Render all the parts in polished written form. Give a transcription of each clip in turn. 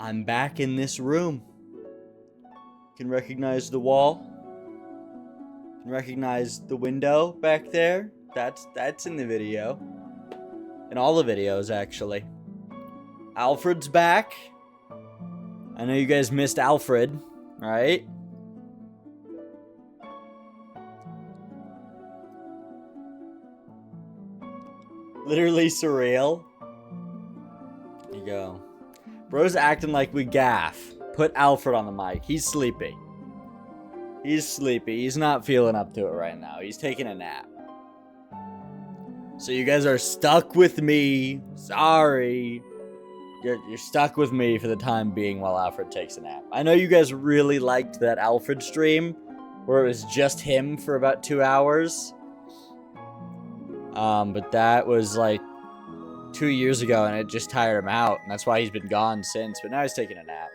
I'm back in this room. Can recognize the wall. Can recognize the window back there. That's in the video. In all the videos, actually. Alfred's back. I know you guys missed Alfred, right? Literally surreal. There you go. Bro's acting like we gaff. Put Alfred on the mic. He's sleepy. He's sleepy. He's not feeling up to it right now. He's taking a nap. So you guys are stuck with me. Sorry. You're stuck with me for the time being while Alfred takes a nap. I know you guys really liked that Alfred stream where it was just him for about 2 hours. But that was like 2 years ago and it just tired him out. And that's why he's been gone since. But now he's taking a nap.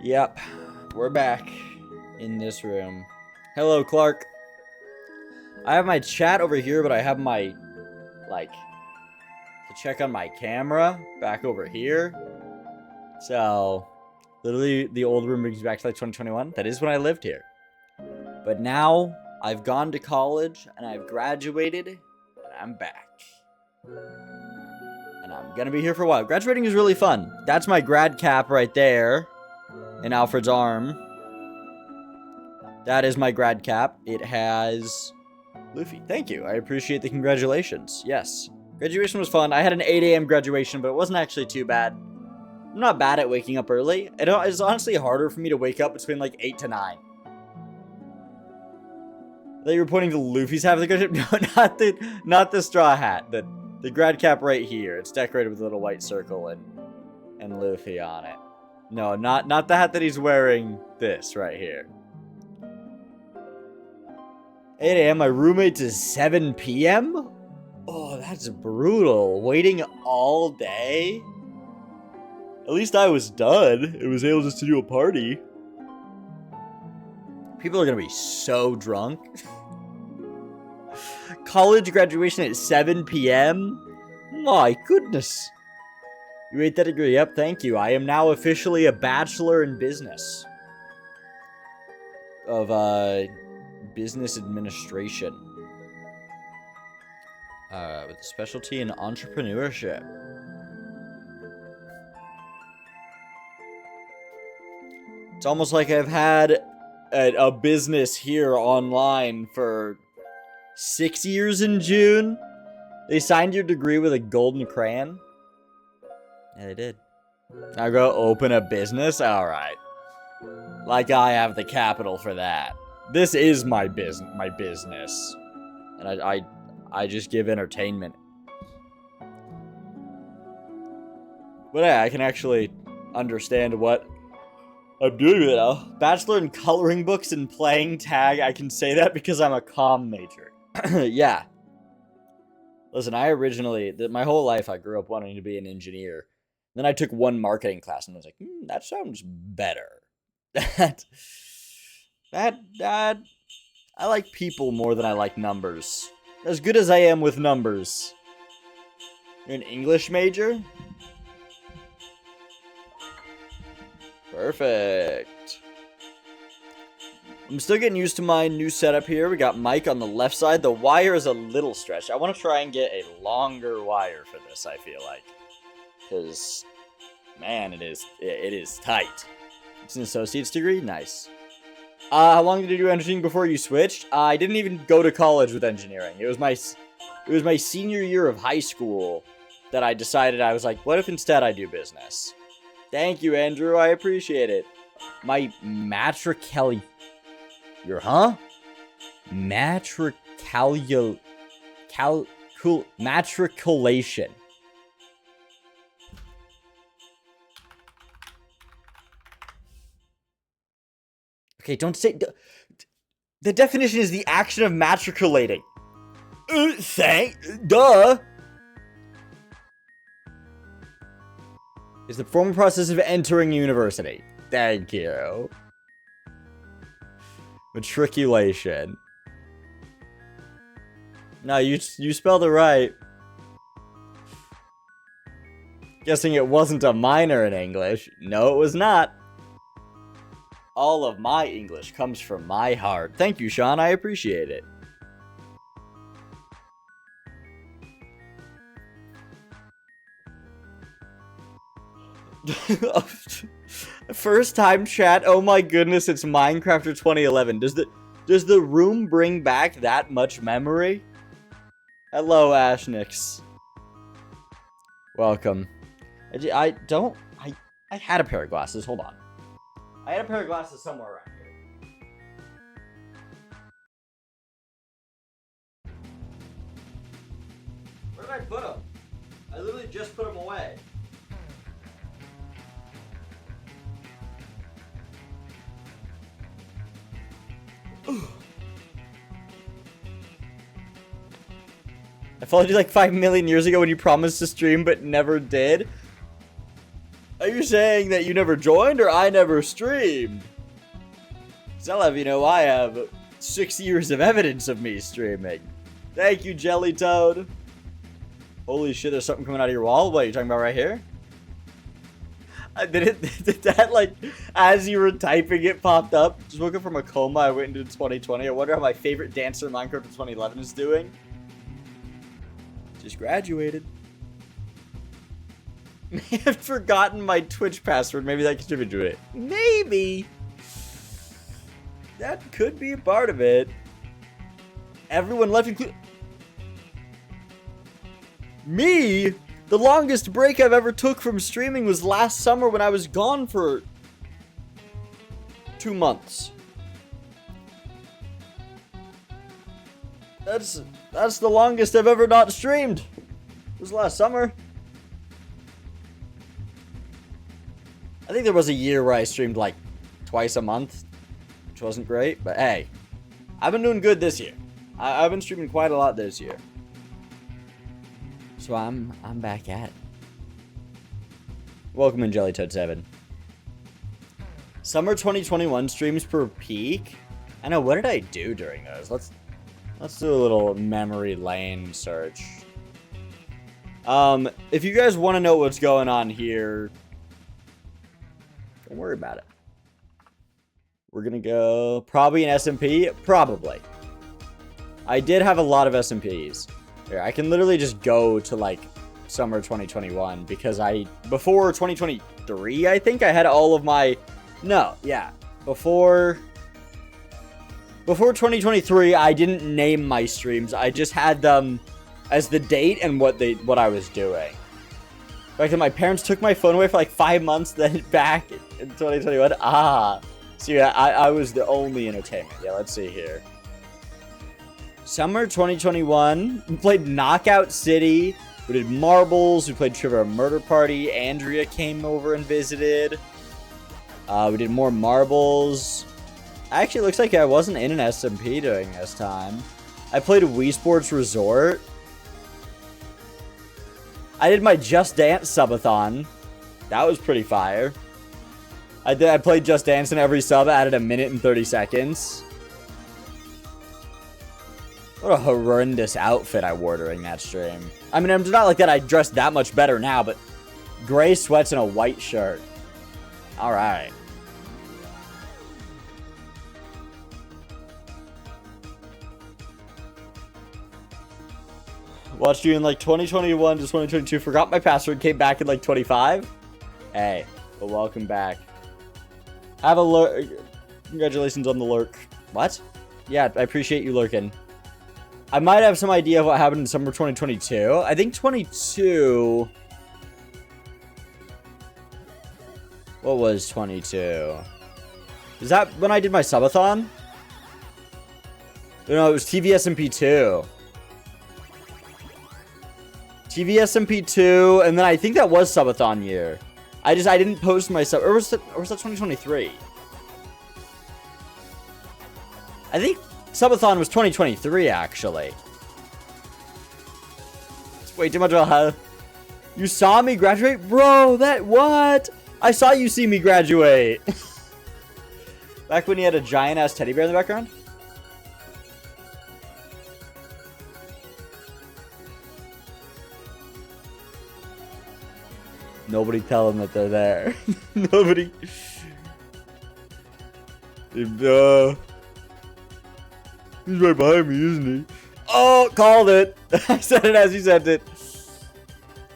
Yep. We're back in this room. Hello, Clark. I have my chat over here, but I have my, to check on my camera back over here. So, literally, the old room brings me back to like 2021. That is when I lived here. But now, I've gone to college, and I've graduated, and I'm back. And I'm gonna be here for a while. Graduating is really fun. That's my grad cap right there, in Alfred's arm. That is my grad cap. It has Luffy. Thank you. I appreciate the congratulations. Yes. Graduation was fun. I had an 8 a.m. graduation, but it wasn't actually too bad. I'm not bad at waking up early. It's honestly harder for me to wake up between like 8 to 9. That you were pointing to Luffy's hat of the graduation? No, not the straw hat. The grad cap right here. It's decorated with a little white circle and Luffy on it. No, not the hat that he's wearing. This right here. 8 a.m. My roommate is 7 p.m. Oh, that's brutal. Waiting all day. At least I was done. It was able just to do a party. People are gonna be so drunk. College graduation at 7 p.m. My goodness. You ate that degree? Yep, thank you. I am now officially a bachelor in business. Of, business administration. With a specialty in entrepreneurship. It's almost like I've had a business here online for 6 years in June. They signed your degree with a golden crayon. Yeah, they did. Now go open a business? Alright. Like I have the capital for that. This is my business. And I just give entertainment. But yeah, I can actually understand what I'm doing with it now. Bachelor in coloring books and playing tag. I can say that because I'm a comm major. Yeah. Listen, I originally, my whole life I grew up wanting to be an engineer. Then I took one marketing class and I was like, that sounds better. That, I like people more than I like numbers. As good as I am with numbers. You're an English major? Perfect. I'm still getting used to my new setup here. We got Mike on the left side. The wire is a little stretched. I want to try and get a longer wire for this, I feel like. Because, man, it is tight. It's an associate's degree? Nice. How long did you do engineering before you switched? I didn't even go to college with engineering. It was my senior year of high school that I decided I was like, what if instead I do business? Thank you, Andrew. I appreciate it. My matriculation. Matriculation. Okay, don't say... The definition is the action of matriculating. Duh! Is the formal process of entering university. Thank you. Matriculation. No, you spelled it right. Guessing it wasn't a minor in English. No, it was not. All of my English comes from my heart. Thank you, Sean. I appreciate it. First time chat. Oh my goodness, it's Minecrafter 2011. Does the room bring back that much memory? Hello, Ashnix. Welcome. I had a pair of glasses. Hold on. I had a pair of glasses somewhere around here. Where did I put them? I literally just put them away. I followed you like 5 million years ago when you promised to stream but never did. Are you saying that you never joined or I never streamed? Because I'll have you know I have 6 years of evidence of me streaming. Thank you, Jelly Toad. Holy shit, there's something coming out of your wall. What are you talking about right here? Did that, like, as you were typing, it popped up? Just woke up from a coma. I went into 2020. I wonder how my favorite dancer in Minecraft in 2011 is doing. Just graduated. May have forgotten my Twitch password. Maybe that contributed to it. Maybe. That could be a part of it. Everyone left, including me. The longest break I've ever took from streaming was last summer when I was gone for 2 months. That's the longest I've ever not streamed. It was last summer. I think there was a year where I streamed like twice a month, which wasn't great, but hey, I've been doing good this year. I've been streaming quite a lot this year. So I'm back at it. Welcome in, JellyToad7. Summer 2021 streams per peak. I know, what did I do during those? Let's do a little memory lane search. If you guys want to know what's going on here, don't worry about it. We're gonna go probably an SMP, probably. I did have a lot of SMPs. Here, I can literally just go to like summer 2021 because before 2023, I think I had all of my, before 2023, I didn't name my streams. I just had them as the date and what I was doing. In fact, my parents took my phone away for like 5 months, then back in 2021. So yeah, I was the only entertainment. Yeah, let's see here. Summer 2021, we played Knockout City, we did Marbles, we played Trivia Murder Party, Andrea came over and visited. We did more Marbles. Actually, it looks like I wasn't in an SMP during this time. I played Wii Sports Resort. I did my Just Dance subathon. That was pretty fire. I played Just Dance and every sub added 1 minute and 30 seconds. What a horrendous outfit I wore during that stream. I mean, it's not like that I dressed that much better now, but gray sweats and a white shirt. Alright. Watched you in like 2021 to 2022. Forgot my password. Came back in like 25. Hey, well, welcome back. Have a lurk. Congratulations on the lurk. What? Yeah, I appreciate you lurking. I might have some idea of what happened in summer 2022. I think 22. What was 22? Is that when I did my subathon? No, it was TVSMP2. TVSMP2, and then I think that was subathon year. I didn't post my sub, or was that 2023? I think subathon was 2023, actually. It's way too much of a hell. You saw me graduate? Bro, what? I saw you see me graduate. Back when you had a giant-ass teddy bear in the background? Nobody tell them that they're there. Nobody. He's right behind me, isn't he? Oh, called it. I said it as you said it.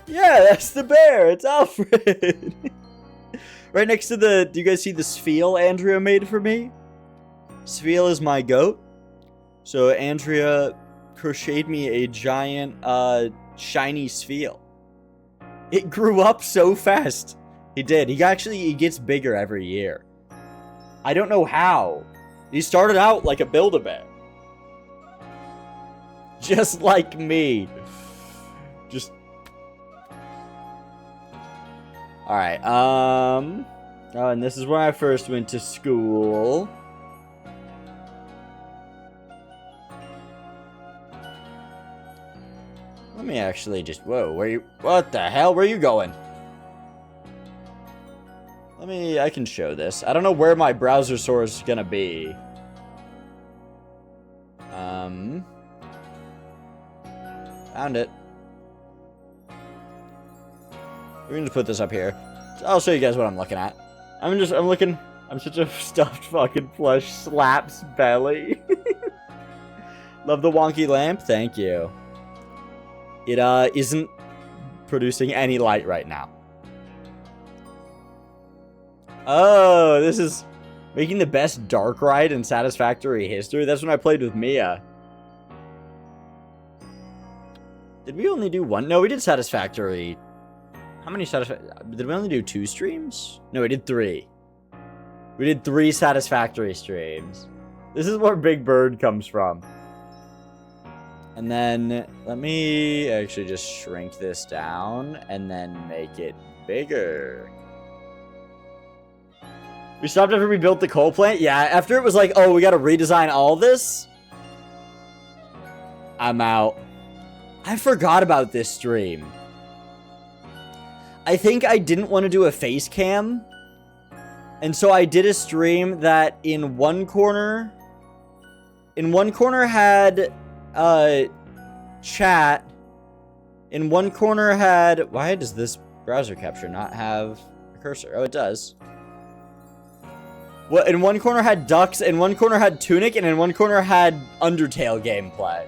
Yeah, that's the bear. It's Alfred. Right next to the... Do you guys see the Sfeel Andrea made for me? Sfeel is my goat. So Andrea crocheted me a giant, shiny Sfeel. It grew up so fast. He did. He gets bigger every year. I don't know how. He started out like a Build-A-Bear. Just like me. Just... Alright, oh, and this is where I first went to school. Let me actually just... Whoa, what the hell? Where are you going? I can show this. I don't know where my browser source is gonna be. Found it. We're gonna put this up here. I'll show you guys what I'm looking at. I'm such a stuffed fucking plush slaps belly. Love the wonky lamp. Thank you. It, isn't producing any light right now. Oh, this is making the best dark ride in Satisfactory history. That's when I played with Mia. Did we only do one? No, we did Satisfactory. How many did we only do 2 streams? No, we did 3. We did 3 Satisfactory streams. This is where Big Bird comes from. And then, let me actually just shrink this down and then make it bigger. We stopped after we built the coal plant? Yeah, after it was like, oh, we gotta redesign all this? I'm out. I forgot about this stream. I think I didn't want to do a face cam. And so I did a stream that in one corner had chat. In one corner had... Why does this browser capture not have a cursor? Oh, it does. Well, in one corner had ducks, in one corner had Tunic, and in one corner had Undertale gameplay.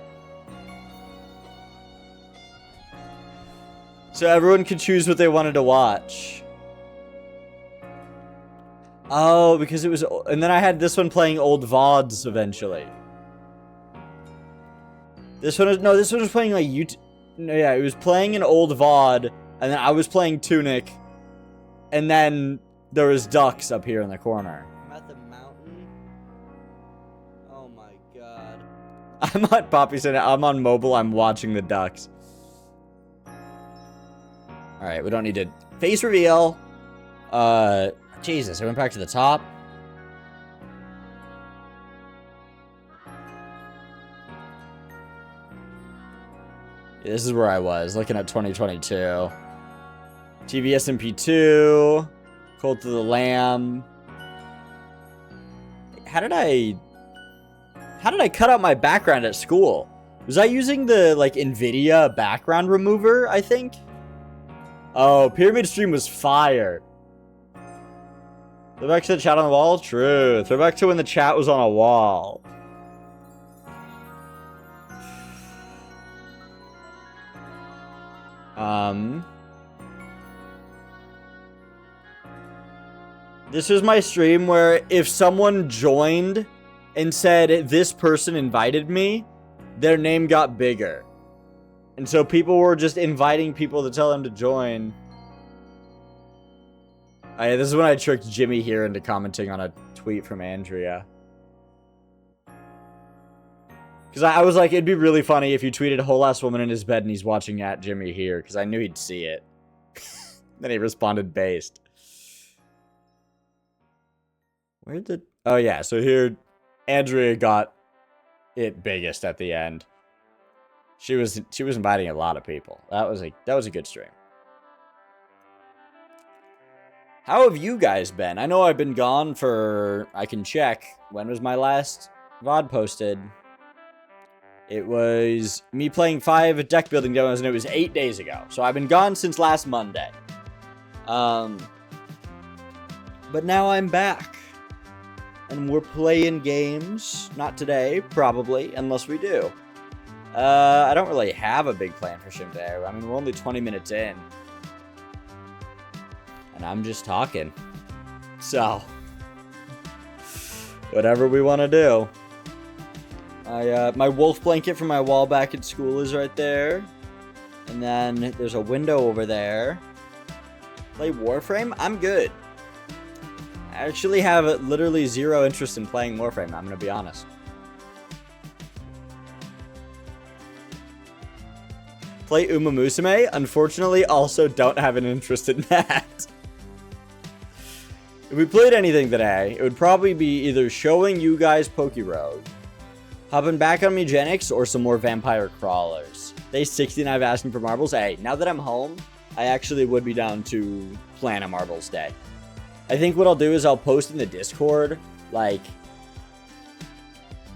So everyone could choose what they wanted to watch. Oh, because it was... And then I had this one playing old VODs eventually. This one was... No, this one was playing like YouTube... No, yeah, it was playing an old VOD, and then I was playing Tunic, and then there was ducks up here in the corner. I'm at the mountain. Oh my god. I'm on Poppy said I'm on mobile, I'm watching the ducks. Alright, we don't need to... Face reveal! Jesus, I went back to the top. Yeah, this is where I was, looking at 2022. TVS MP2. Cult of the Lamb. How did I cut out my background at school? Was I using the, like, NVIDIA background remover, I think? Oh, Pyramid Stream was fire. Throw back to the chat on the wall? True. Throw back to when the chat was on a wall. This was my stream where if someone joined and said, this person invited me, their name got bigger. And so people were just inviting people to tell them to join. Oh, yeah, this is when I tricked Jimmy here into commenting on a tweet from Andrea. Because I was like, it'd be really funny if you tweeted a whole ass woman in his bed and he's watching at Jimmy here. Because I knew he'd see it. Then he responded based. Where did... Oh, yeah. So here, Andrea got it biggest at the end. She was inviting a lot of people. That was a good stream. How have you guys been? I know I've been gone for... I can check. When was my last VOD posted? It was me playing 5 deck building demos, and it was 8 days ago. So I've been gone since last Monday. But now I'm back. And we're playing games. Not today, probably, unless we do. I don't really have a big plan for stream today. I mean, we're only 20 minutes in. And I'm just talking. So, whatever we want to do. My wolf blanket from my wall back at school is right there. And then there's a window over there. Play Warframe? I'm good. I actually have literally zero interest in playing Warframe, I'm going to be honest. Play Uma Musume? Unfortunately, also don't have an interest in that. If we played anything today, it would probably be either showing you guys Pokerogue, hopping back on Mugenics, or some more Vampire Crawlers. Day 69 asking for marbles. Hey, now that I'm home, I actually would be down to plan a marbles day. I think what I'll do is I'll post in the Discord, like,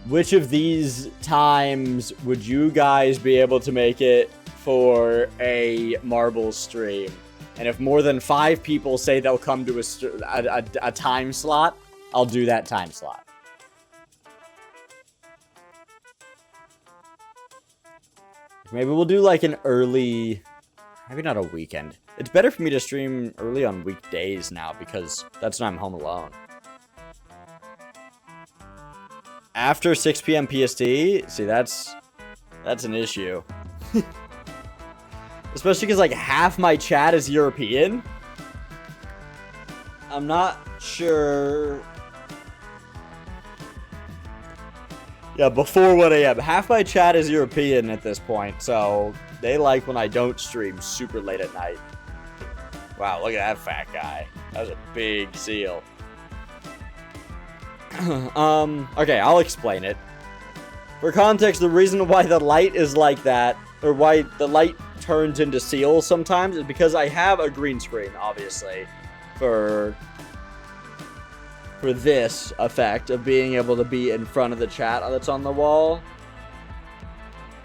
which of these times would you guys be able to make it for a marbles stream? And if more than 5 people say they'll come to a time slot, I'll do that time slot. Maybe we'll do like an early, maybe not a weekend. It's better for me to stream early on weekdays now because that's when I'm home alone. After 6 p.m. PST, see, that's an issue. Especially because like half my chat is European. I'm not sure. Yeah, before 1 a.m. Half my chat is European at this point, so they like when I don't stream super late at night. Wow, look at that fat guy. That was a big seal. Okay, I'll explain it. For context, the reason why the light is like that, or why the light turns into seal sometimes, is because I have a green screen, obviously, for this effect of being able to be in front of the chat that's on the wall.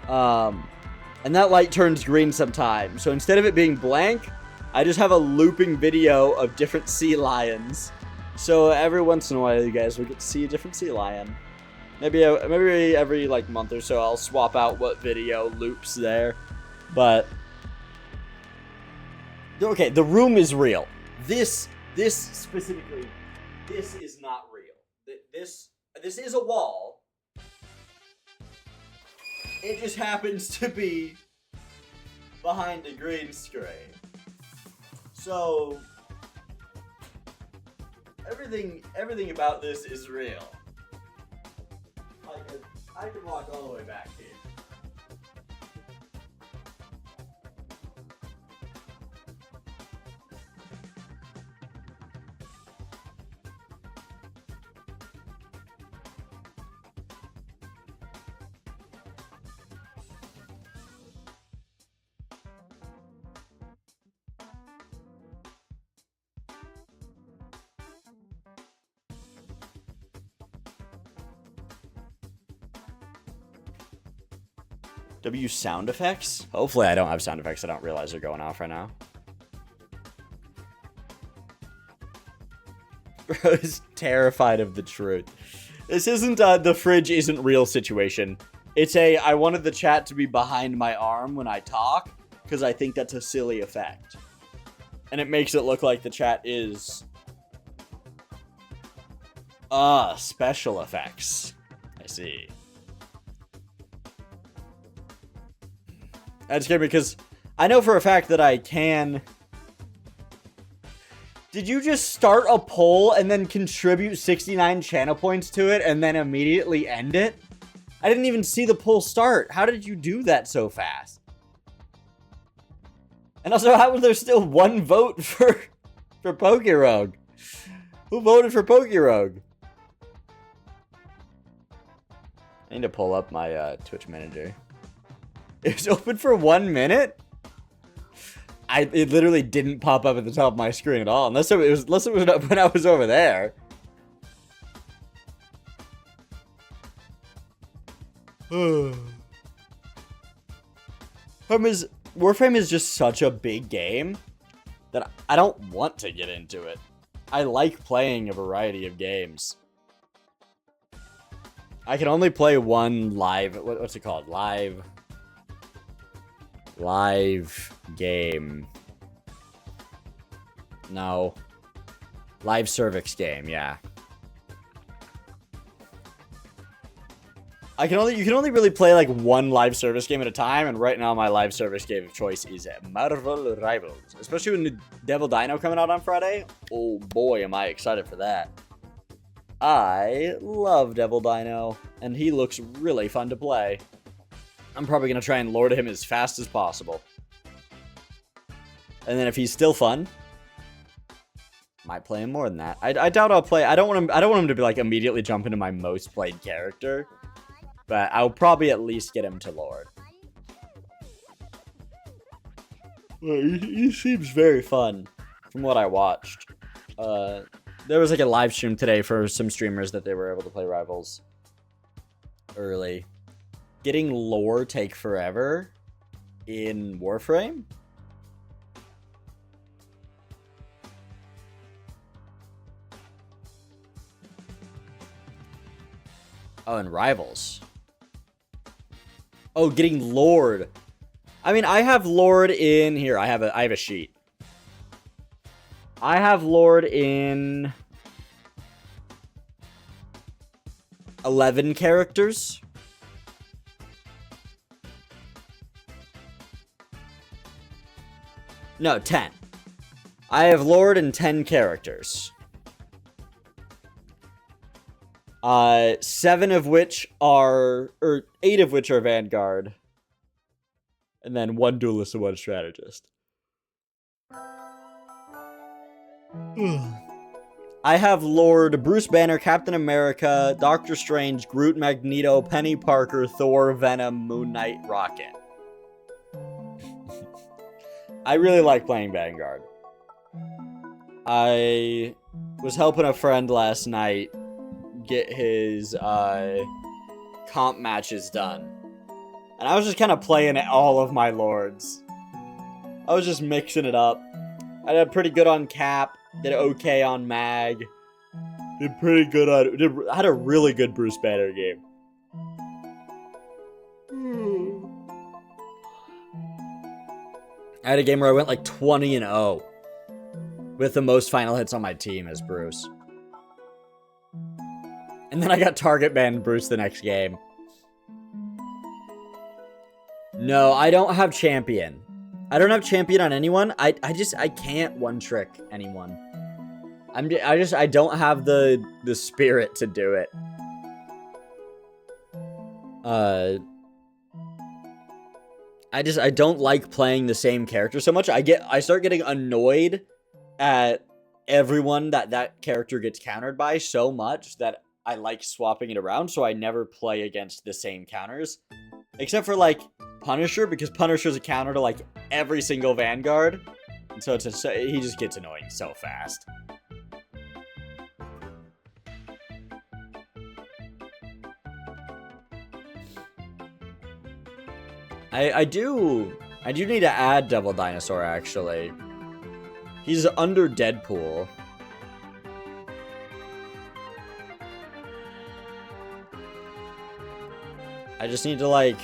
And that light turns green sometimes. So instead of it being blank, I just have a looping video of different sea lions. So every once in a while, you guys will get to see a different sea lion. Maybe every like month or so, I'll swap out what video loops there. But okay, the room is real. This specifically, this is not real. This is a wall. It just happens to be behind a green screen. So everything about this is real. I can walk all the way back here. W sound effects? Hopefully I don't have sound effects I don't realize are going off right now. Bro is terrified of the truth. This isn't the fridge isn't real situation. It's I wanted the chat to be behind my arm when I talk, because I think that's a silly effect. And it makes it look like the chat is... special effects. I see. That's good because I know for a fact that I can... Did you just start a poll and then contribute 69 channel points to it and then immediately end it? I didn't even see the poll start. How did you do that so fast? And also, how was there still one vote for Pokerogue? Who voted for Pokerogue? I need to pull up my Twitch manager. It was open for 1 minute? It literally didn't pop up at the top of my screen at all, unless it was when I was over there. Warframe is just such a big game that I don't want to get into it. I like playing a variety of games. I can only play one live... What's it called? Live game. No. Live service game, yeah. You can only really play like one live service game at a time, and right now my live service game of choice is Marvel Rivals. Especially with the Devil Dino coming out on Friday. Oh boy, am I excited for that. I love Devil Dino, and he looks really fun to play. I'm probably going to try and lord him as fast as possible. And then if he's still fun, might play him more than that. I doubt I'll play... I don't want him to be like immediately jump into my most played character. But I'll probably at least get him to lord. He seems very fun from what I watched. There was like a live stream today for some streamers that they were able to play Rivals early. Getting lore take forever in Warframe? Oh, in Rivals. Oh, getting Lord. I mean, I have Lord in here. I have a sheet. I have Lord in 11 characters. No, 10. I have Lord in 10 characters. 7 of which are, or 8 of which are Vanguard. And then 1 duelist and 1 strategist. I have Lord, Bruce Banner, Captain America, Doctor Strange, Groot, Magneto, Penny Parker, Thor, Venom, Moon Knight, Rocket. I really like playing Vanguard. I was helping a friend last night get his comp matches done. And I was just kind of playing all of my lords. I was just mixing it up. I did pretty good on Cap. Did okay on Mag. Did pretty good on... had a really good Bruce Banner game. I had a game where I went like 20-0. With the most final hits on my team as Bruce. And then I got target banned Bruce the next game. No, I don't have champion. I don't have champion on anyone. I can't one trick anyone. I don't have the spirit to do it. I don't like playing the same character so much. I start getting annoyed at everyone that character gets countered by so much that I like swapping it around, so I never play against the same counters. Except for, like, Punisher, because Punisher's a counter to, like, every single Vanguard. And so he just gets annoying so fast. I do need to add Devil Dinosaur, actually. He's under Deadpool. I just need to, like...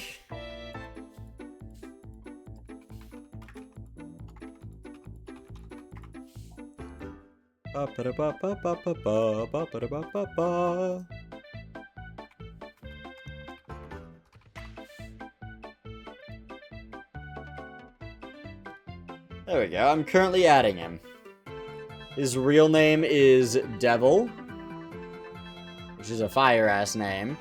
There we go. I'm currently adding him. His real name is Devil, which is a fire-ass name.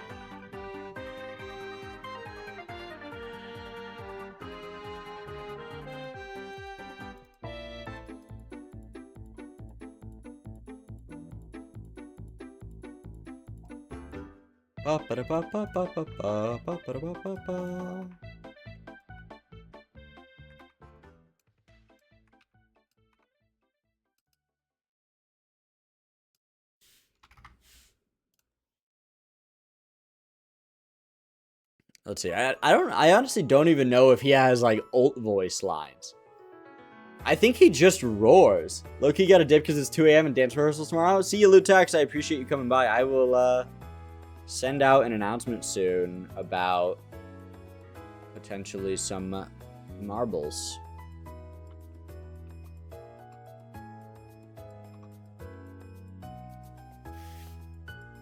Let's see. I honestly don't even know if he has like ult voice lines. I think he just roars. Loki got a dip because it's 2 a.m. and dance rehearsal tomorrow. See you, Lutex. I appreciate you coming by. I will send out an announcement soon about potentially some marbles.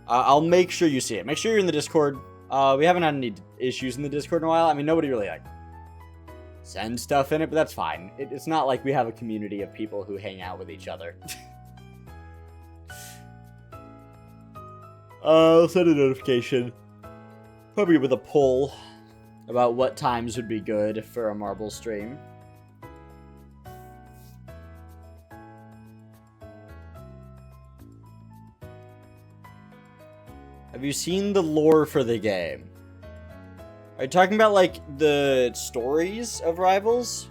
I'll make sure you see it. Make sure you're in the Discord. We haven't had any issues in the Discord in a while. I mean, nobody really like sends stuff in it, but that's fine. It's not like we have a community of people who hang out with each other. I'll send a notification, probably with a poll about what times would be good for a marble stream. Have you seen the lore for the game? Are you talking about, like, the stories of Rivals?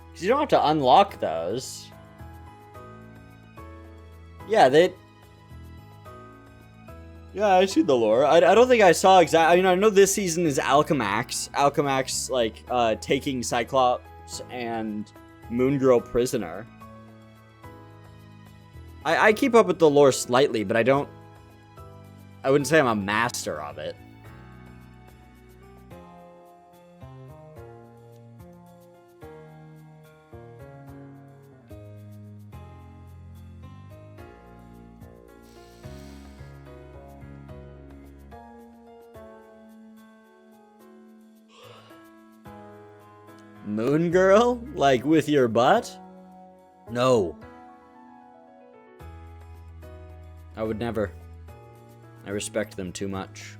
Because you don't have to unlock those. Yeah, yeah, I see the lore. I don't think I saw exactly. I know this season is Alchemax. Alchemax, like, taking Cyclops and Moon Girl prisoner. I keep up with the lore slightly, but I wouldn't say I'm a master of it. Moon Girl? Like with your butt? No. I would never. I respect them too much.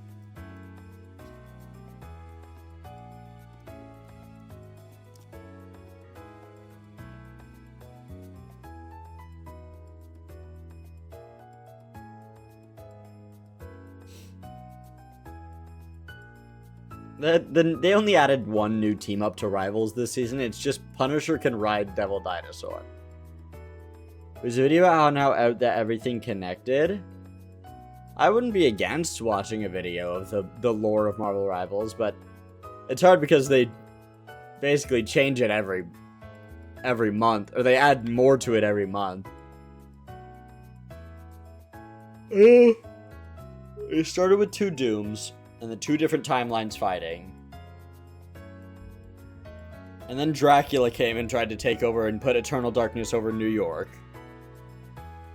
They only added one new team up to Rivals this season. It's just Punisher can ride Devil Dinosaur. There's a video on how out that everything connected. I wouldn't be against watching a video of the lore of Marvel Rivals, but it's hard because they basically change it every month, or they add more to it every month. It started with 2 Dooms, and the 2 different timelines fighting. And then Dracula came and tried to take over and put Eternal Darkness over New York.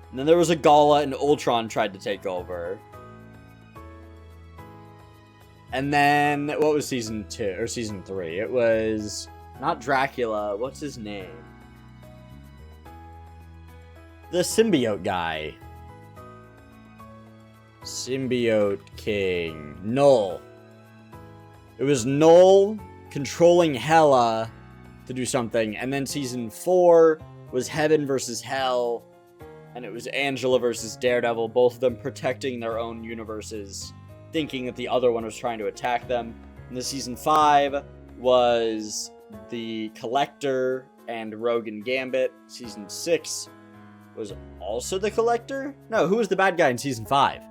And then there was a Gala and Ultron tried to take over. And then, what was season 2, or season 3? It was not Dracula, what's his name? The symbiote guy. Symbiote King. Null. It was Null controlling Hela to do something, and then season 4 was Heaven versus Hell, and it was Angela versus Daredevil, both of them protecting their own universes, thinking that the other one was trying to attack them. And the season 5 was the Collector and Rogue and Gambit. Season 6 was also the Collector? No, who was the bad guy in season 5?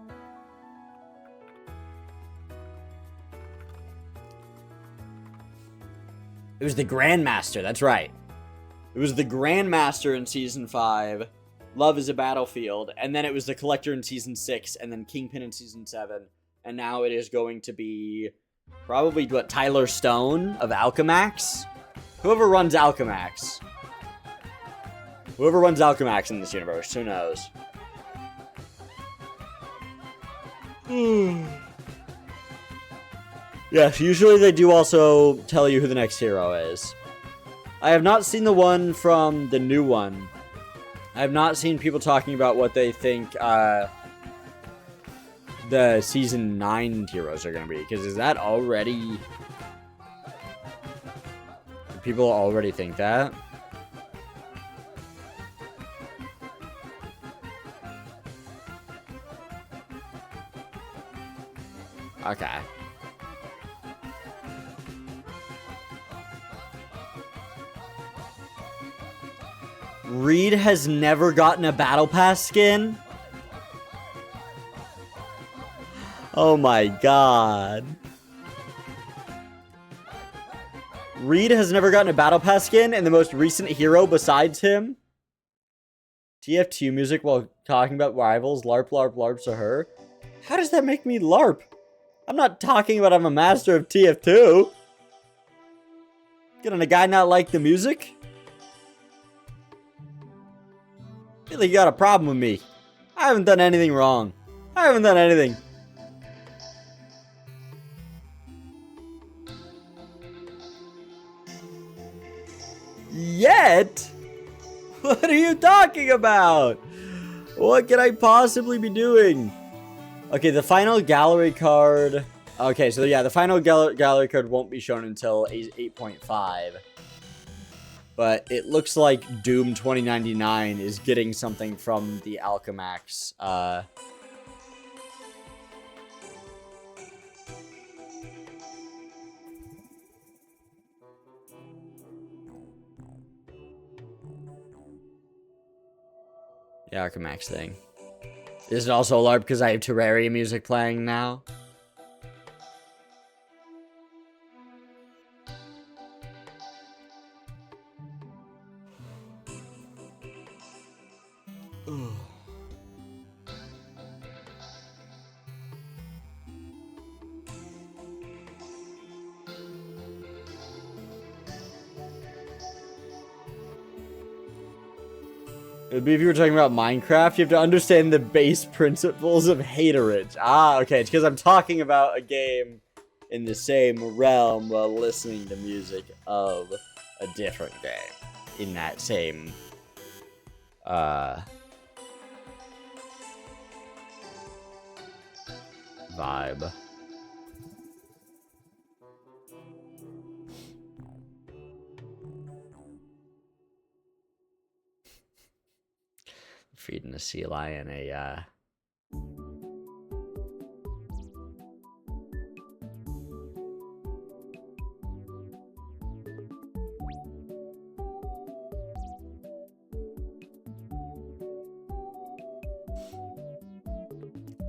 It was the Grandmaster, that's right. It was the Grandmaster in season 5. Love is a Battlefield. And then it was the Collector in season 6. And then Kingpin in season 7. And now it is going to be probably, what, Tyler Stone of Alchemax? Whoever runs Alchemax. Whoever runs Alchemax in this universe, who knows? Yes, usually they do also tell you who the next hero is. I have not seen the one from the new one. I have not seen people talking about what they think the season 9 heroes are going to be. Because is that already... Do people already think that? Okay. Reed has never gotten a Battle Pass skin? Oh my god. Reed has never gotten a Battle Pass skin, and the most recent hero besides him. TF2 music while talking about rivals. LARP, LARP, LARP to her. How does that make me LARP? I'm not talking about I'm a master of TF2. Gonna a guy not like the music? I feel like you got a problem with me. I haven't done anything wrong. I haven't done anything. Yet? What are you talking about? What could I possibly be doing? Okay, the final gallery card. Okay, so yeah, the final gallery card won't be shown until 8.5. But it looks like Doom 2099 is getting something from the Alchemax. The Alchemax thing. Is it also LARP because I have Terraria music playing now? It'd be if you were talking about Minecraft, you have to understand the base principles of haterage. Ah, okay, it's because I'm talking about a game in the same realm while listening to music of a different game in that same, vibe. Feeding a sea lion a,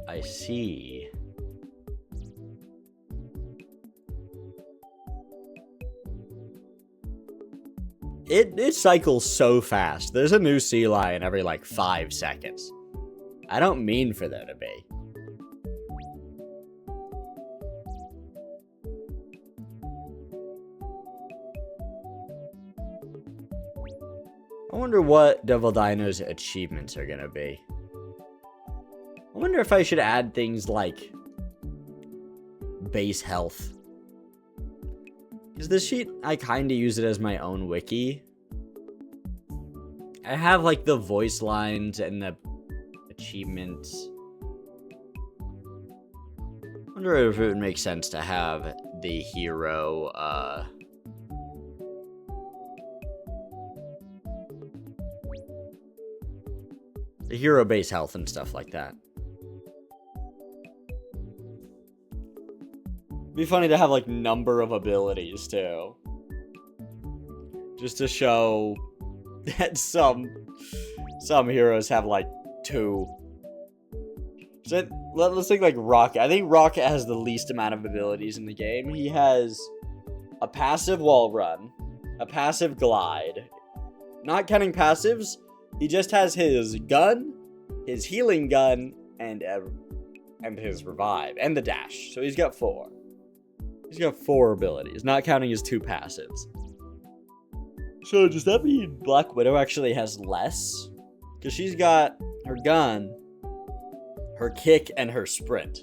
I see. It cycles so fast. There's a new sea lion every like 5 seconds. I don't mean for there to be. I wonder what Devil Dino's achievements are gonna be. I wonder if I should add things like base health. Because this sheet, I kind of use it as my own wiki. I have like the voice lines and the achievements. I wonder if it would make sense to have the hero, the hero base health and stuff like that. It'd be funny to have like number of abilities too. Just to show that some heroes have like 2. So let's think like Rocket. I think Rocket has the least amount of abilities in the game. He has a passive wall run, a passive glide. Not counting passives, he just has his gun, his healing gun, and his revive, and the dash. So he's got 4. He's got 4 abilities, not counting his 2 passives. So does that mean Black Widow actually has less? Because she's got her gun, her kick, and her sprint.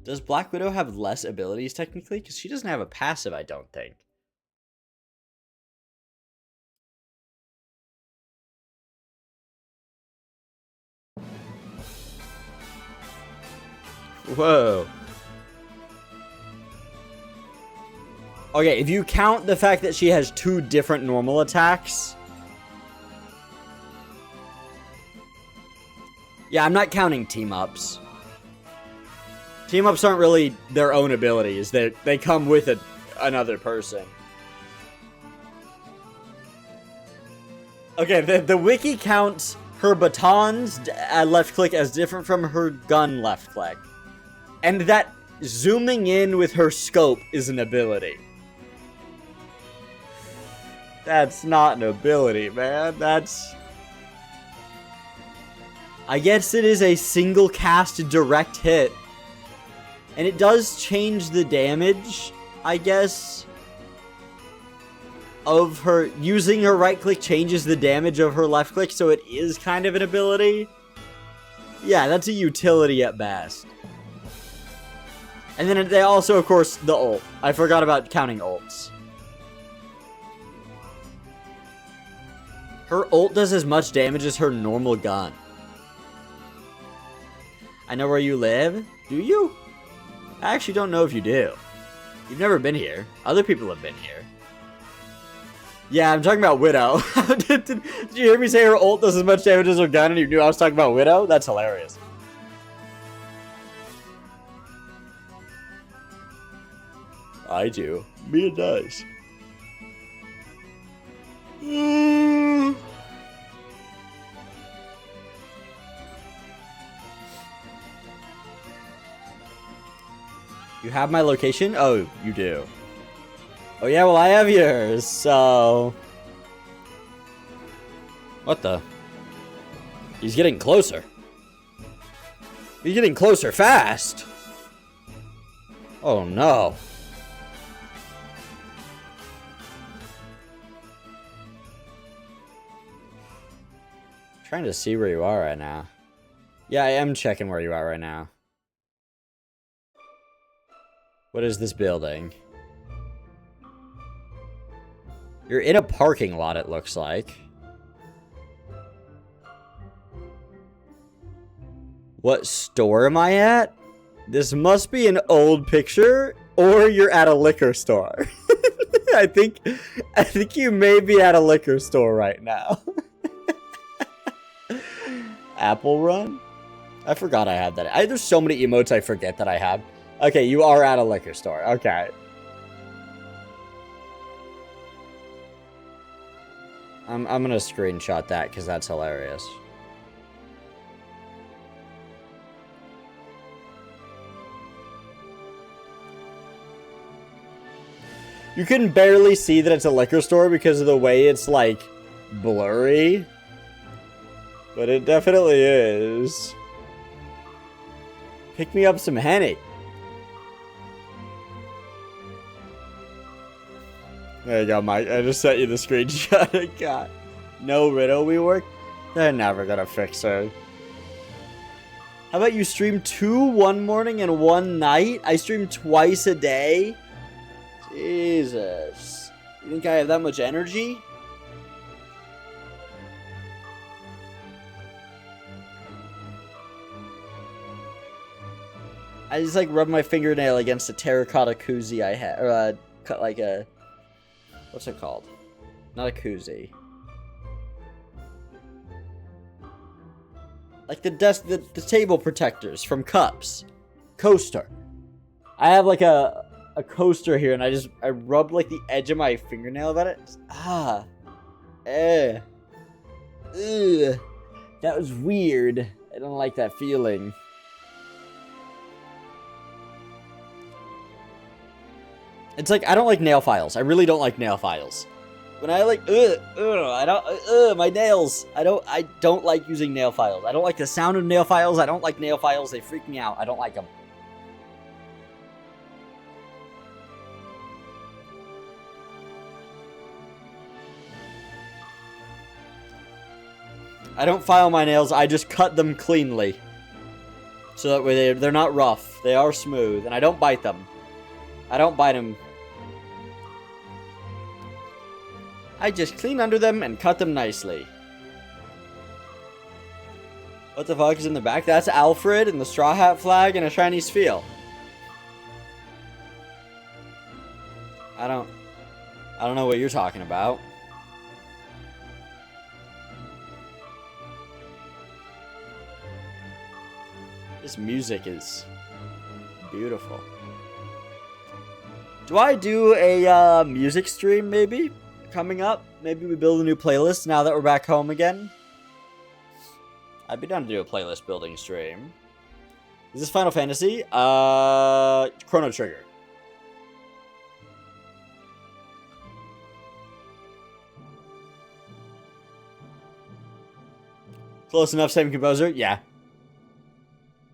Does Black Widow have less abilities technically? Because she doesn't have a passive, I don't think. Whoa. Okay, if you count the fact that she has 2 different normal attacks. Yeah, I'm not counting team-ups. Team-ups aren't really their own abilities. They come with another person. Okay, the wiki counts her batons left click as different from her gun left click. And that zooming in with her scope is an ability. That's not an ability, man. That's... I guess it is a single cast direct hit. And it does change the damage, I guess, of her. Using her right click changes the damage of her left click, so it is kind of an ability. Yeah, that's a utility at best. And then they also, of course, the ult. I forgot about counting ults. Her ult does as much damage as her normal gun. I know where you live. Do you? I actually don't know if you do. You've never been here. Other people have been here. Yeah, I'm talking about Widow. Did you hear me say her ult does as much damage as her gun and you knew I was talking about Widow? That's hilarious. I do. Me and Dice. You have my location? Oh, you do. Oh yeah, well I have yours, so... What the? He's getting closer. He's getting closer fast! Oh no. Trying to see where you are right now. Yeah, I am checking where you are right now. What is this building? You're in a parking lot, it looks like. What store am I at? This must be an old picture, or you're at a liquor store. I think you may be at a liquor store right now. Apple Run? I forgot I had that. There's so many emotes I forget that I have. Okay, you are at a liquor store. Okay. I'm gonna screenshot that because that's hilarious. You can barely see that it's a liquor store because of the way it's, like, blurry. But it definitely is. Pick me up some Henny. There you go, Mike. I just sent you the screenshot I got. No Riddle we work? They're never gonna fix her. How about you stream 2 one morning and 1 night? I stream twice a day? Jesus. You think I have that much energy? I just like rub my fingernail against a terracotta koozie I had, or cut like a, what's it called? Not a koozie. Like the table protectors from cups. Coaster. I have like a coaster here and I rub like the edge of my fingernail about it. Ugh. That was weird. I don't like that feeling. It's like, I don't like nail files. I really don't like nail files. When I like, my nails. I don't like using nail files. I don't like the sound of nail files. I don't like nail files. They freak me out. I don't like them. I don't file my nails. I just cut them cleanly. So that way they're not rough. They are smooth. And I don't bite them. I don't bite them. I just clean under them and cut them nicely. What the fuck is in the back? That's Alfred and the Straw Hat flag and a shiny Spheal. I don't know what you're talking about. This music is beautiful. Do I do a music stream maybe? Coming up? Maybe we build a new playlist now that we're back home again? I'd be down to do a playlist building stream. Is this Final Fantasy? Chrono Trigger. Close enough, same composer? Yeah.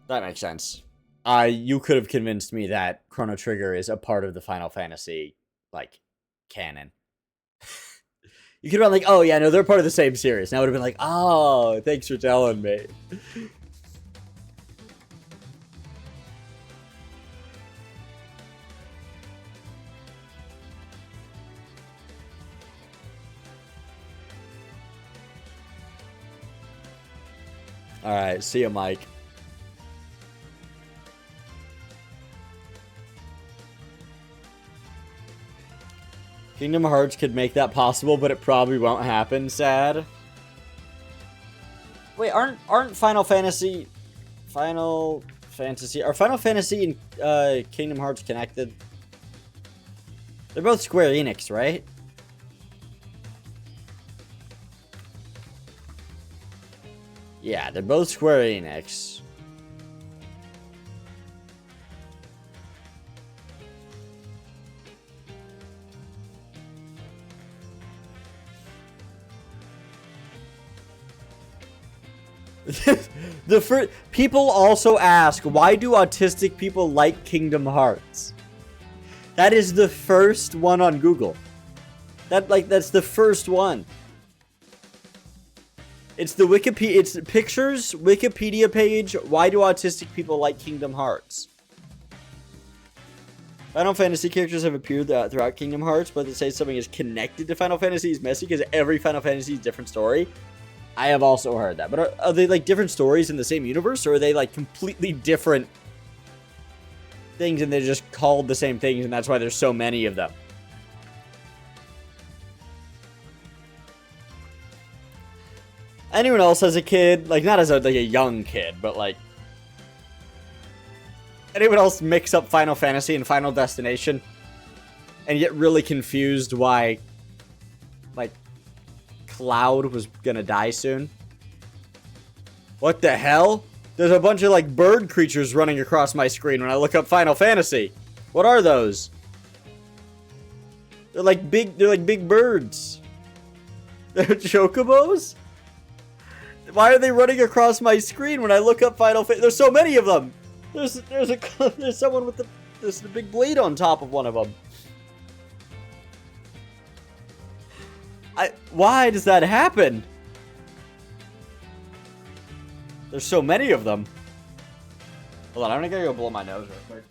That makes sense. You could have convinced me that Chrono Trigger is a part of the Final Fantasy, like, canon. You could have been like, oh, yeah, no, they're part of the same series. And I would have been like, oh, thanks for telling me. Alright, see ya, Mike. Kingdom Hearts could make that possible, but it probably won't happen, sad. Wait, aren't Final Fantasy are Final Fantasy and Kingdom Hearts connected? They're both Square Enix, right? Yeah, they're both Square Enix. The first people also ask, why do autistic people like Kingdom Hearts? That is the first one on Google. That's the first one. It's the Wikipedia. It's pictures Wikipedia page. Why do autistic people like Kingdom Hearts? Final Fantasy characters have appeared throughout Kingdom Hearts, but to say something is connected to Final Fantasy is messy because every Final Fantasy is a different story. I have also heard that. But are they like different stories in the same universe, or are they like completely different things and they're just called the same things and that's why there's so many of them? Anyone else as a kid, like not as a young kid, but like anyone else mix up Final Fantasy and Final Destination and get really confused why like Cloud was gonna die soon? What the hell? There's a bunch of like bird creatures running across my screen when I look up Final Fantasy. What are those? They're like big birds. They're chocobos? Why are they running across my screen when I look up Final Fantasy? There's so many of them. There's someone with the big blade on top of one of them. Why does that happen? There's so many of them. Hold on, I'm gonna go blow my nose real quick.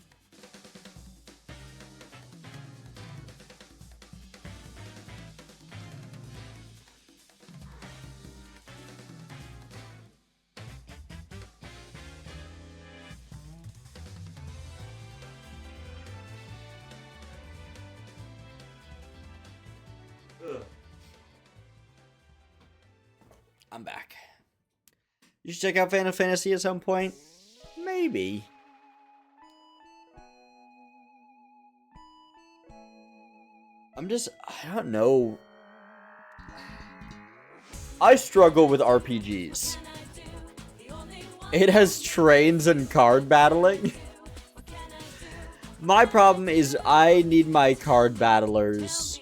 I'm back. You should check out Final Fantasy at some point. Maybe. I don't know. I struggle with RPGs. It has trains and card battling. My problem is I need my card battlers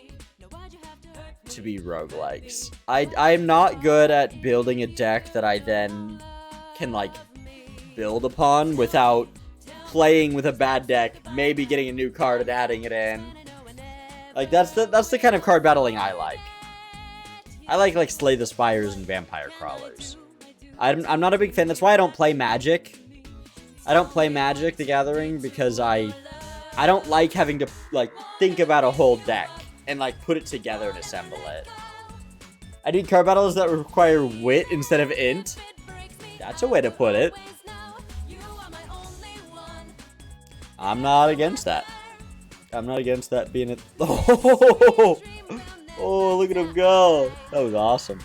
to be roguelikes. I'm not good at building a deck that I then can like build upon without playing with a bad deck, maybe getting a new card and adding it in. Like that's the kind of card battling I like. I like Slay the Spires and Vampire Crawlers. I'm not a big fan. That's why I don't play Magic. I don't play Magic the Gathering because I don't like having to like think about a whole deck and like put it together and assemble it. I need card battles that require wit instead of int. That's a way to put it. I'm not against that. I'm not against that being it. Oh, oh, look at him go. That was awesome.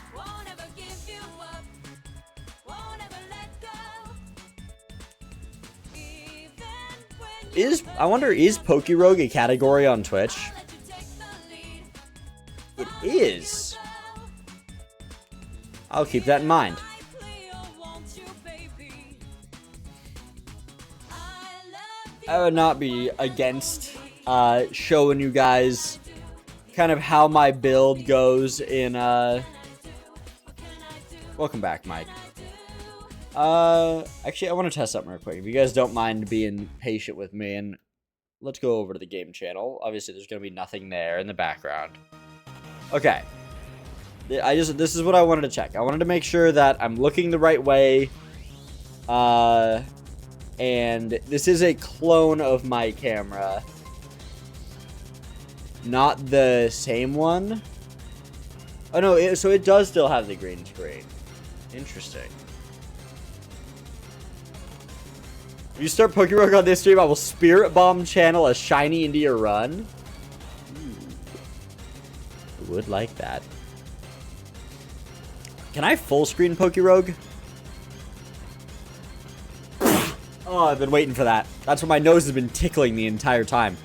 I wonder, is Pokerogue a category on Twitch? It is. I'll keep that in mind. I would not be against showing you guys kind of how my build goes in welcome back, Mike. Actually, I want to test something real quick. If you guys don't mind being patient with me, and let's go over to the game channel. Obviously, there's going to be nothing there in the background. Okay. This is what I wanted to check. I wanted to make sure that I'm looking the right way. And this is a clone of my camera. Not the same one. Oh, no, so it does still have the green screen. Interesting. If you start Pokerogue on this stream, I will Spirit Bomb channel a shiny into your run. I would like that. Can I full screen Pokerogue? Oh, I've been waiting for that. That's what my nose has been tickling the entire time.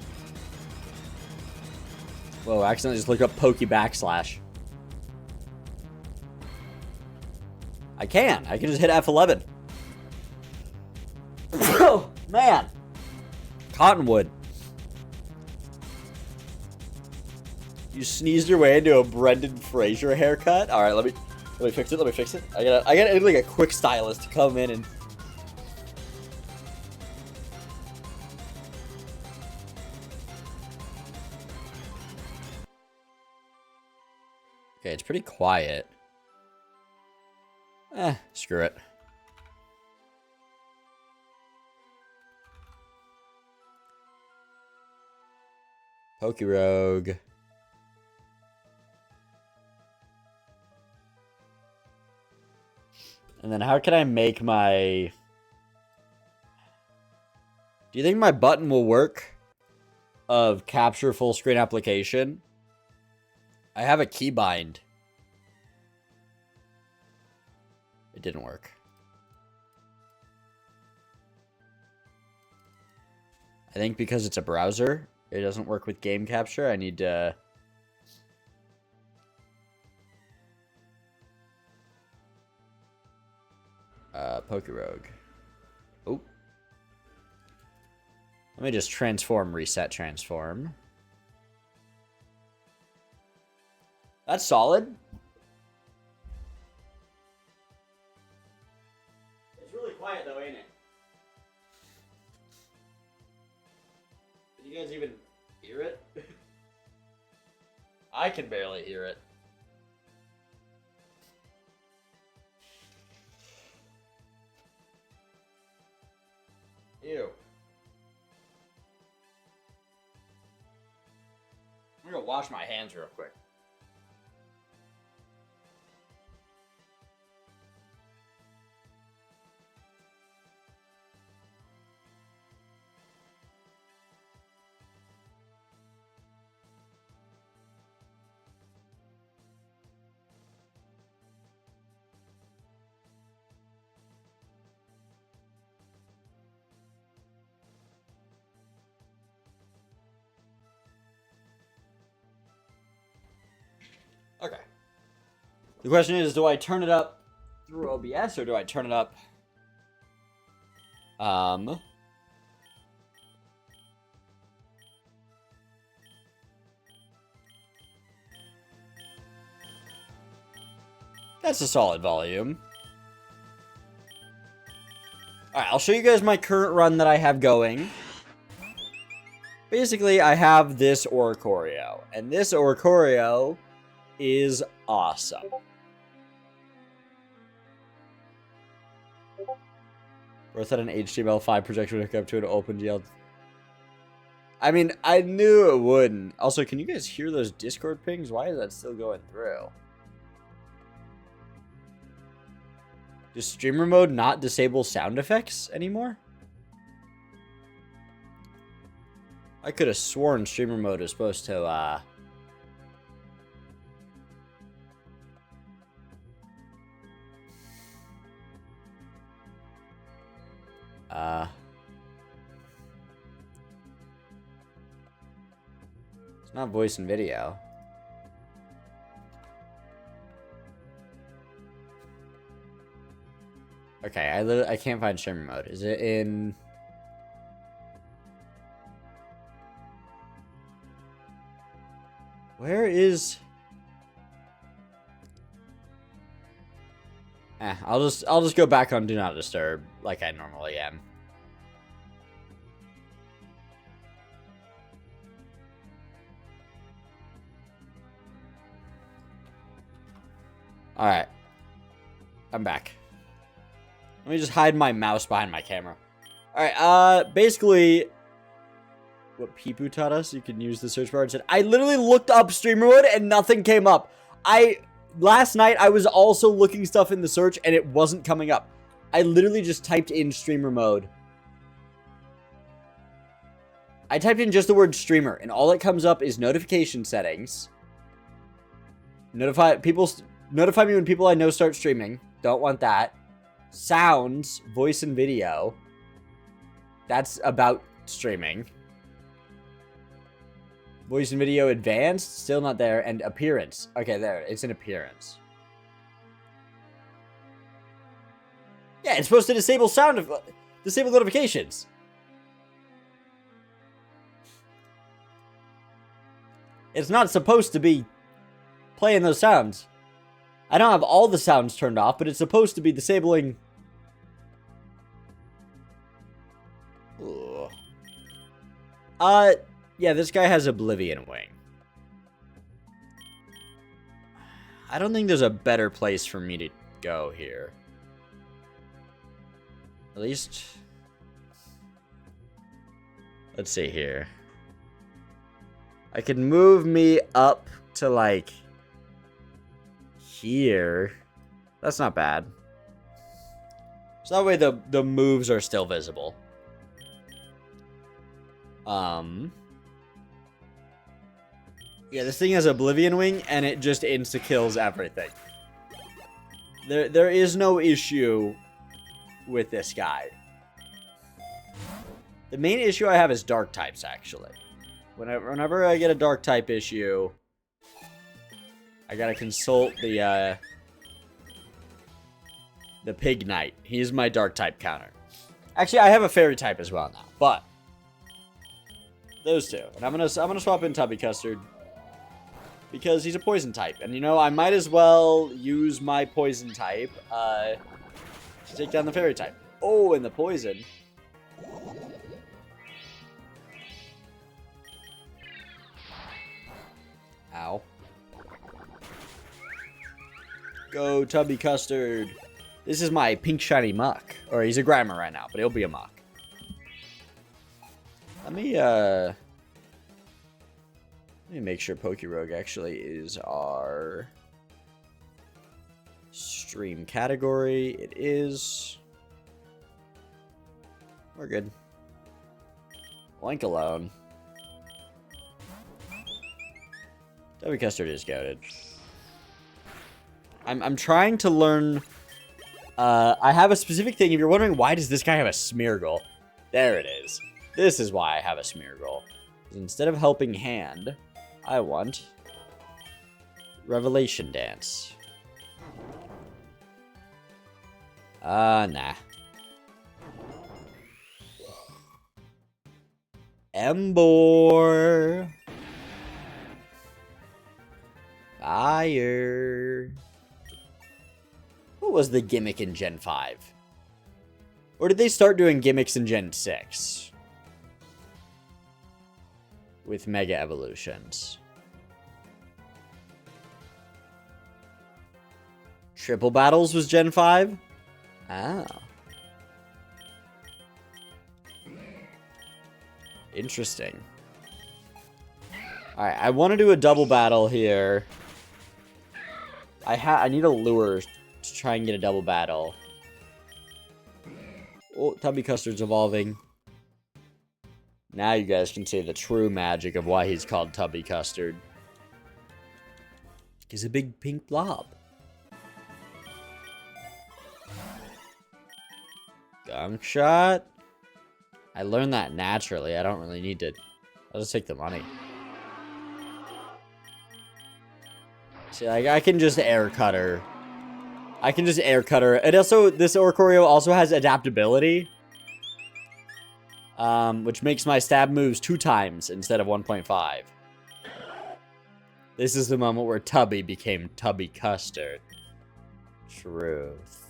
Whoa, I accidentally just looked up Poke backslash. I can just hit F11. Oh, man. Cottonwood. You sneezed your way into a Brendan Fraser haircut? Alright, let me fix it, I gotta like a quick stylist to come in and... Okay, it's pretty quiet. Screw it. Pokerogue. And then how can I make my... Do you think my button will work? Of capture full screen application? I have a keybind. It didn't work. I think because it's a browser, it doesn't work with game capture. I need to... Pokerogue. Oh. Let me just transform, reset, transform. That's solid. It's really quiet though, ain't it? Can you guys even hear it? I can barely hear it. Ew. I'm gonna wash my hands real quick. Okay. The question is, do I turn it up through OBS or do I turn it up that's a solid volume. Alright, I'll show you guys my current run that I have going. Basically, I have this Oricorio, and this Oricorio is awesome. Worth at an HTML5 projection hookup to an OpenGL. I mean, I knew it wouldn't. Also, can you guys hear those Discord pings? Why is that still going through? Does streamer mode not disable sound effects anymore? I could have sworn streamer mode is supposed to, it's not voice and video. Okay, I can't find streamer mode. Is it in... Where is... I'll just go back on Do Not Disturb like I normally am. Alright. I'm back. Let me just hide my mouse behind my camera. Alright, basically, what Peepoo taught us, you can use the search bar and said, I literally looked up streamer mode and nothing came up. Last night, I was also looking stuff in the search and it wasn't coming up. I literally just typed in streamer mode. I typed in just the word streamer and all that comes up is notification settings. Notify me when people I know start streaming. Don't want that. Sounds, voice and video. That's about streaming. Voice and video advanced, still not there. And appearance. Okay, there. It's an appearance. Yeah, it's supposed to disable disable notifications. It's not supposed to be playing those sounds. I don't have all the sounds turned off, but it's supposed to be disabling. Ugh. Yeah, this guy has Oblivion Wing. I don't think there's a better place for me to go here. At least... Let's see here. I could move me up to, like... here. That's not bad. So that way the moves are still visible. Yeah, this thing has Oblivion Wing, and it just insta-kills everything. There is no issue with this guy. The main issue I have is dark types, actually. Whenever I get a dark type issue, I gotta consult the Pig Knight. He's my dark type counter. Actually, I have a fairy type as well now, but those two. And I'm gonna swap in Tubby Custard because he's a poison type, and you know I might as well use my poison type to take down the fairy type. Oh, and the poison. Ow. Go, Tubby Custard. This is my pink shiny muck. Or he's a Grimer right now, but he'll be a muck. Let me make sure Pokerogue actually is our stream category. It is. We're good. Blank alone. Tubby Custard is goated. I'm trying to learn. I have a specific thing. If you're wondering why does this guy have a Smeargle, there it is. This is why I have a Smeargle. Instead of Helping Hand, I want Revelation Dance. Nah. Emboar. Fire. What was the gimmick in Gen 5? Or did they start doing gimmicks in Gen 6? With Mega Evolutions. Triple Battles was Gen 5? Ah. Interesting. Alright, I want to do a double battle here. I need a lure to try and get a double battle. Oh, Tubby Custard's evolving. Now you guys can see the true magic of why he's called Tubby Custard. He's a big pink blob. Gunk Shot. I learned that naturally. I don't really need to. I'll just take the money. See, like, I can just air cutter. I can just air cutter. And also, this Oricorio also has adaptability. Which makes my stab moves 2 times instead of 1.5. This is the moment where Tubby became Tubby Custard. Truth.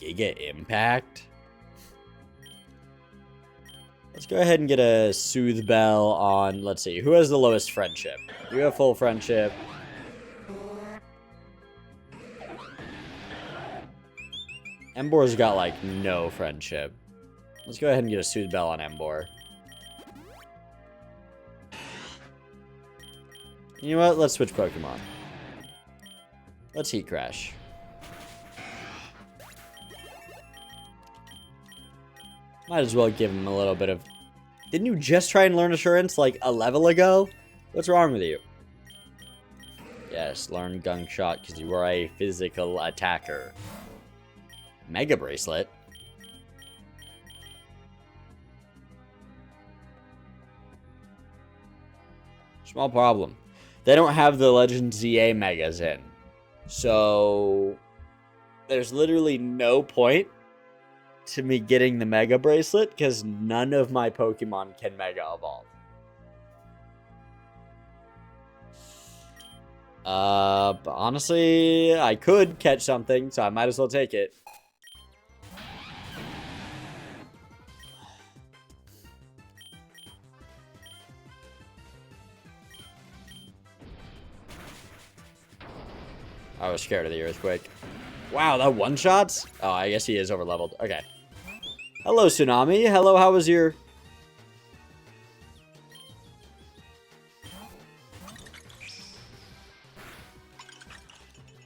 Giga Impact? Let's go ahead and get a Soothe Bell on, let's see, who has the lowest friendship? You have full friendship. Embor's got, like, no friendship. Let's go ahead and get a Soothe Bell on Embor. You know what? Let's switch Pokemon. Let's Heat Crash. Might as well give him a little bit of... Didn't you just try and learn Assurance like a level ago? What's wrong with you? Yes, learn Gunk Shot because you are a physical attacker. Mega Bracelet? Small problem. They don't have the Legend ZA Megas in. So... there's literally no point to me getting the Mega Bracelet because none of my Pokemon can Mega Evolve. But honestly, I could catch something, so I might as well take it. I was scared of the Earthquake. Wow, that one-shots? Oh, I guess he is overleveled. Okay. Hello, Tsunami. Hello, how was your...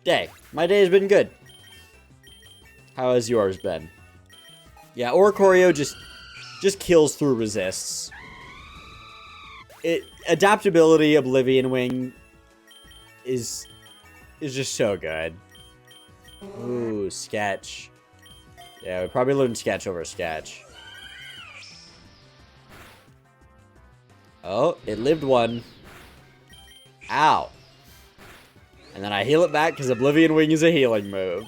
day? My day has been good. How has yours been? Yeah, Oricorio just kills through resists. Adaptability, Oblivion Wing is just so good. Ooh, Sketch. Yeah, we probably learned Sketch over Sketch. Oh, it lived one. Ow. And then I heal it back because Oblivion Wing is a healing move.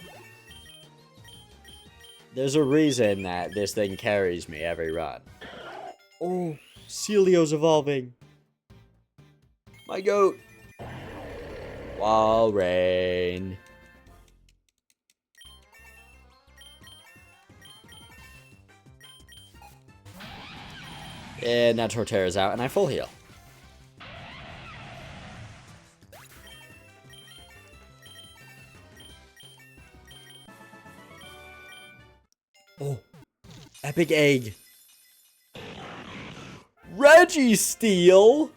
There's a reason that this thing carries me every run. Oh, Celio's evolving. My goat. Walrein. And now Torterra's out, and I full heal. Oh, epic egg. Registeel?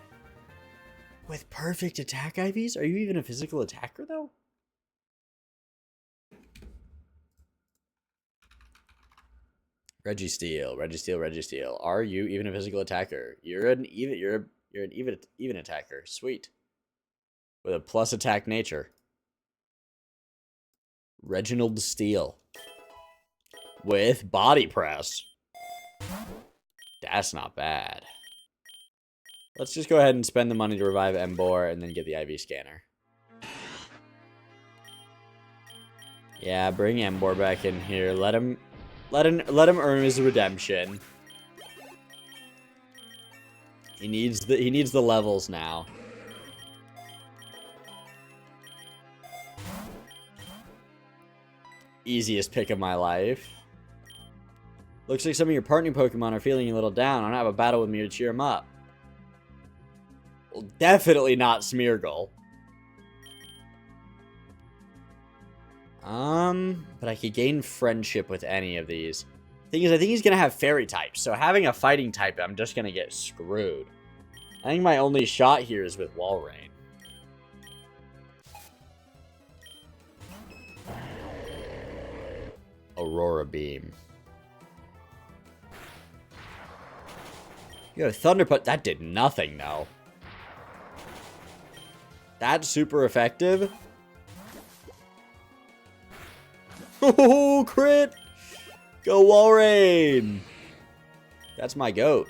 With perfect attack IVs? Are you even a physical attacker, though? Registeel. Are you even a physical attacker? You're an even attacker. Sweet. With a plus attack nature. Reginald Steele. With body press. That's not bad. Let's just go ahead and spend the money to revive Embor and then get the IV scanner. Yeah, bring Embor back in here. Let him earn his redemption. He needs the levels now. Easiest pick of my life. Looks like some of your partner Pokemon are feeling a little down. I don't have a battle with me to cheer them up. Well, definitely not Smeargle. But I could gain friendship with any of these. Thing is, I think he's gonna have fairy types, so having a fighting type, I'm just gonna get screwed. I think my only shot here is with Walrein. Aurora Beam. Yo, Thunderput, that did nothing, though. That's super effective. Oh, crit! Go Walrein! That's my goat.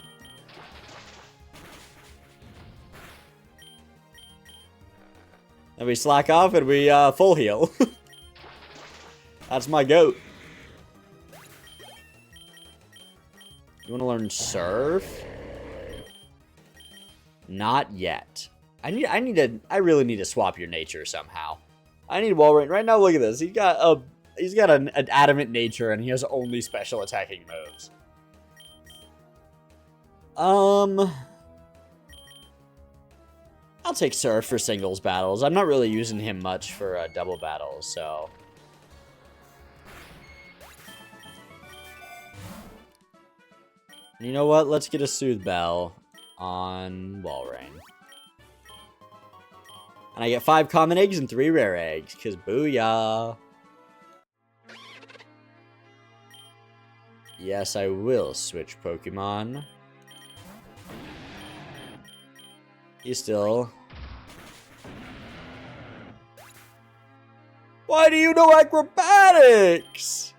And we slack off and we full heal. That's my goat. You want to learn Surf? Not yet. I really need to swap your nature somehow. I need Walrein. Right now, look at this. He's got an adamant nature, and he has only special attacking moves. I'll take Surf for singles battles. I'm not really using him much for double battles, so. You know what? Let's get a Soothe Bell on Walrein. And I get 5 common eggs and 3 rare eggs, because booyah. Yes, I will switch Pokemon. He's still... Why do you know acrobatics?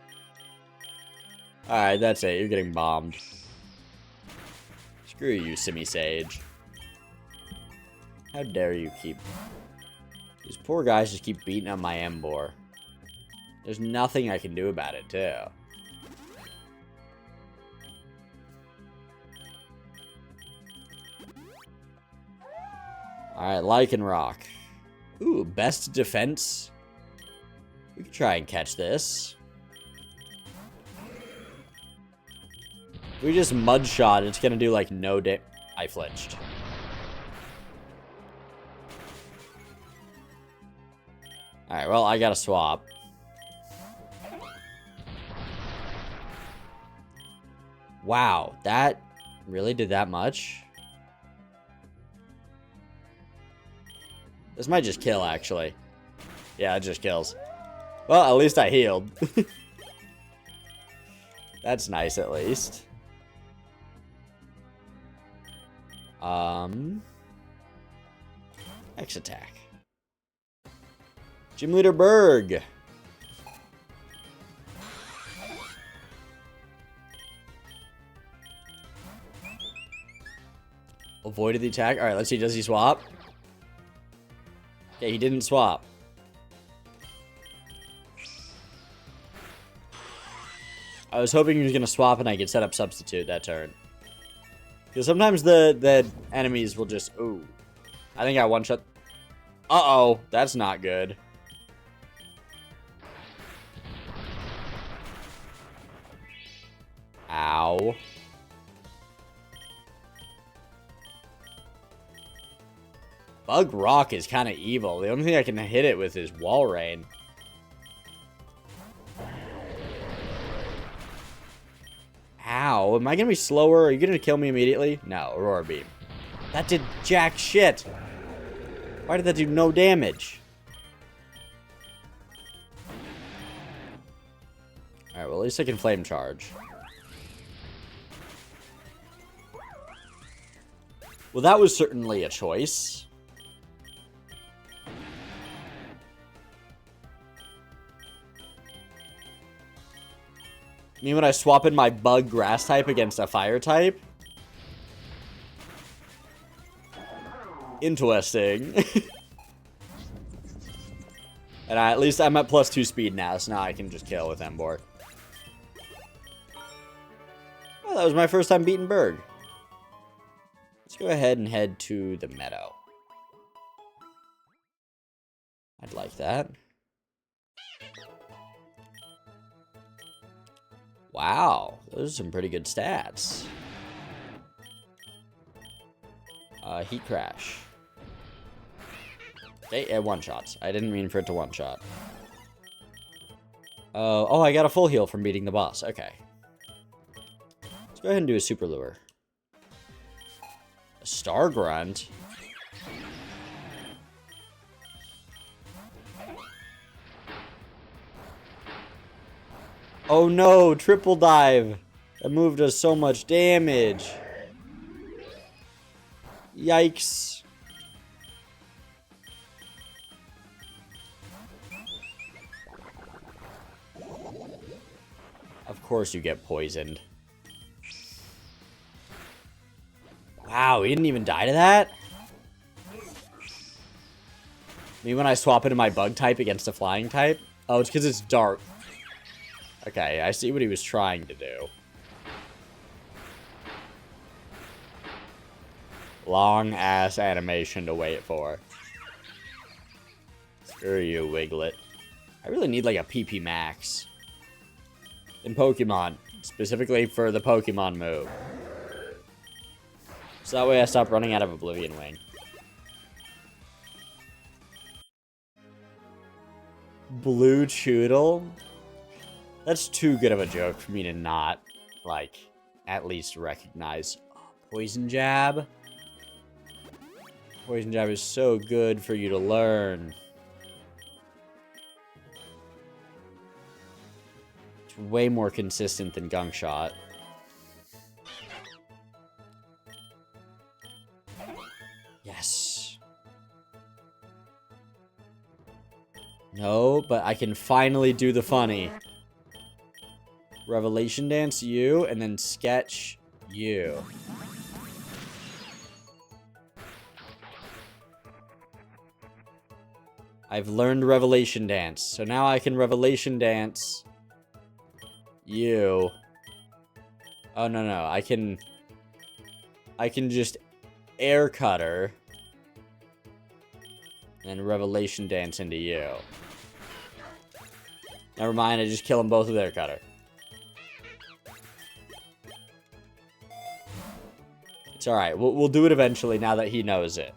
Alright, that's it. You're getting bombed. Screw you, Simisage. How dare you keep... These poor guys just keep beating up my Emboar. There's nothing I can do about it, too. Alright, Lycanroc. Ooh, best defense. We could try and catch this. If we just Mud Shot, it's gonna do like no damage. I flinched. Alright, well, I gotta swap. Wow, that really did that much? This might just kill, actually. Yeah, it just kills. Well, at least I healed. That's nice, at least. X attack. Gym Leader Berg. Avoided the attack. Alright, let's see. Does he swap? Okay, he didn't swap. I was hoping he was going to swap and I could set up Substitute that turn. Because sometimes the enemies will just... Ooh. I think I one-shot... Uh-oh. That's not good. Ow. Bug Rock is kind of evil. The only thing I can hit it with is Walrein. Ow. Am I going to be slower? Are you going to kill me immediately? No. Aurora Beam. That did jack shit. Why did that do no damage? Alright, well, at least I can Flame Charge. Well, that was certainly a choice. I mean, when I swap in my Bug Grass type against a Fire type? Interesting. And at least I'm at +2 speed now, so now I can just kill with Emboar. Well, that was my first time beating Berg. Let's go ahead and head to the meadow. I'd like that. Wow, those are some pretty good stats. Heat Crash. Okay, it one-shots. I didn't mean for it to one-shot. Oh, I got a full heal from beating the boss. Okay. Let's go ahead and do a Super Lure. A Star Grunt? Oh no, Triple Dive. That move does so much damage. Yikes. Of course you get poisoned. Wow, he didn't even die to that? Maybe when I swap into my Bug type against a Flying type? Oh, it's because it's dark. Okay, I see what he was trying to do. long ass animation to wait for. Screw you, Wiglet. I really need like a PP Max in Pokemon, specifically for the Pokemon move. So that way I stop running out of Oblivion Wing. Blue Choodle? That's too good of a joke for me to not, like, at least recognize. Oh, Poison Jab? Poison Jab is so good for you to learn. It's way more consistent than Gunk Shot. Yes. No, but I can finally do the funny. Revelation Dance you, and then Sketch you. I've learned Revelation Dance, so now I can Revelation Dance you. Oh, no. I can just Air Cutter and Revelation Dance into you. Never mind, I just kill them both with Air Cutter. It's alright, we'll do it eventually now that he knows it.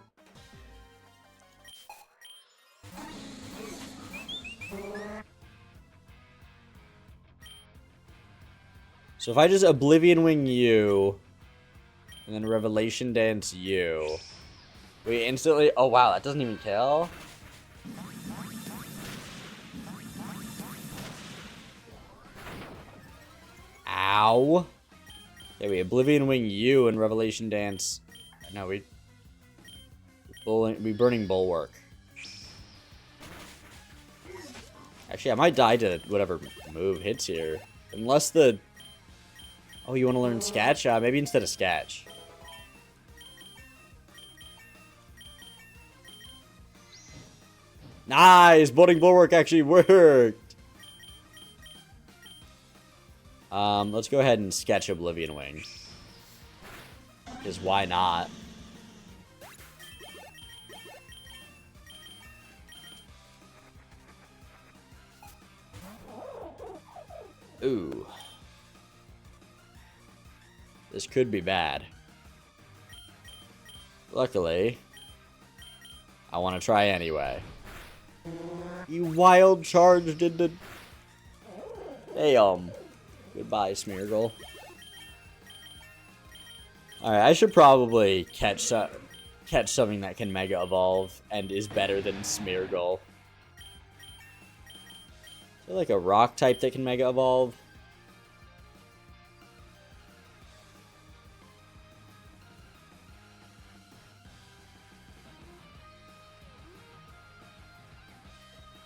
So if I just Oblivion Wing you, and then Revelation Dance you, we instantly... Oh wow, that doesn't even kill? Ow. Yeah, we Oblivion Wing you and Revelation Dance. No, we Burning Bulwark. Actually, I might die to whatever move hits here. Unless the... Oh, you want to learn Sketch? Maybe instead of Sketch. Nice! Burning Bulwark actually worked! Let's go ahead and Sketch Oblivion Wing. Because why not? Ooh. This could be bad. Luckily, I want to try anyway. You wild charged into... Hey, goodbye, Smeargle. Alright, I should probably catch something that can Mega Evolve and is better than Smeargle. Is there like a rock type that can Mega Evolve?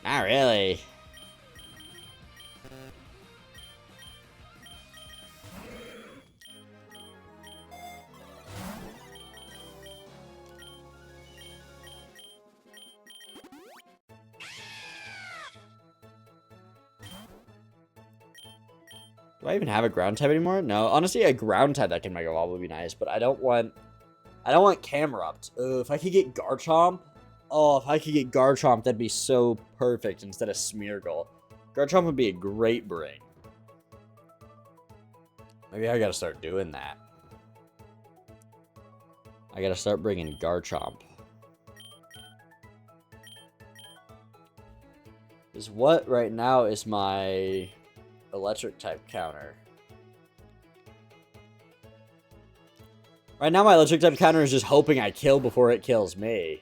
Not really. Do I even have a ground type anymore? No, honestly, a ground type that can Mega Evolve would be nice, but I don't want Camerupt. If I could get Garchomp, if I could get Garchomp, that'd be so perfect instead of Smeargle. Garchomp would be a great bring. Maybe I gotta start doing that. I gotta start bringing Garchomp. Because what right now is my electric type counter? Right now my electric type counter is just hoping I kill before it kills me.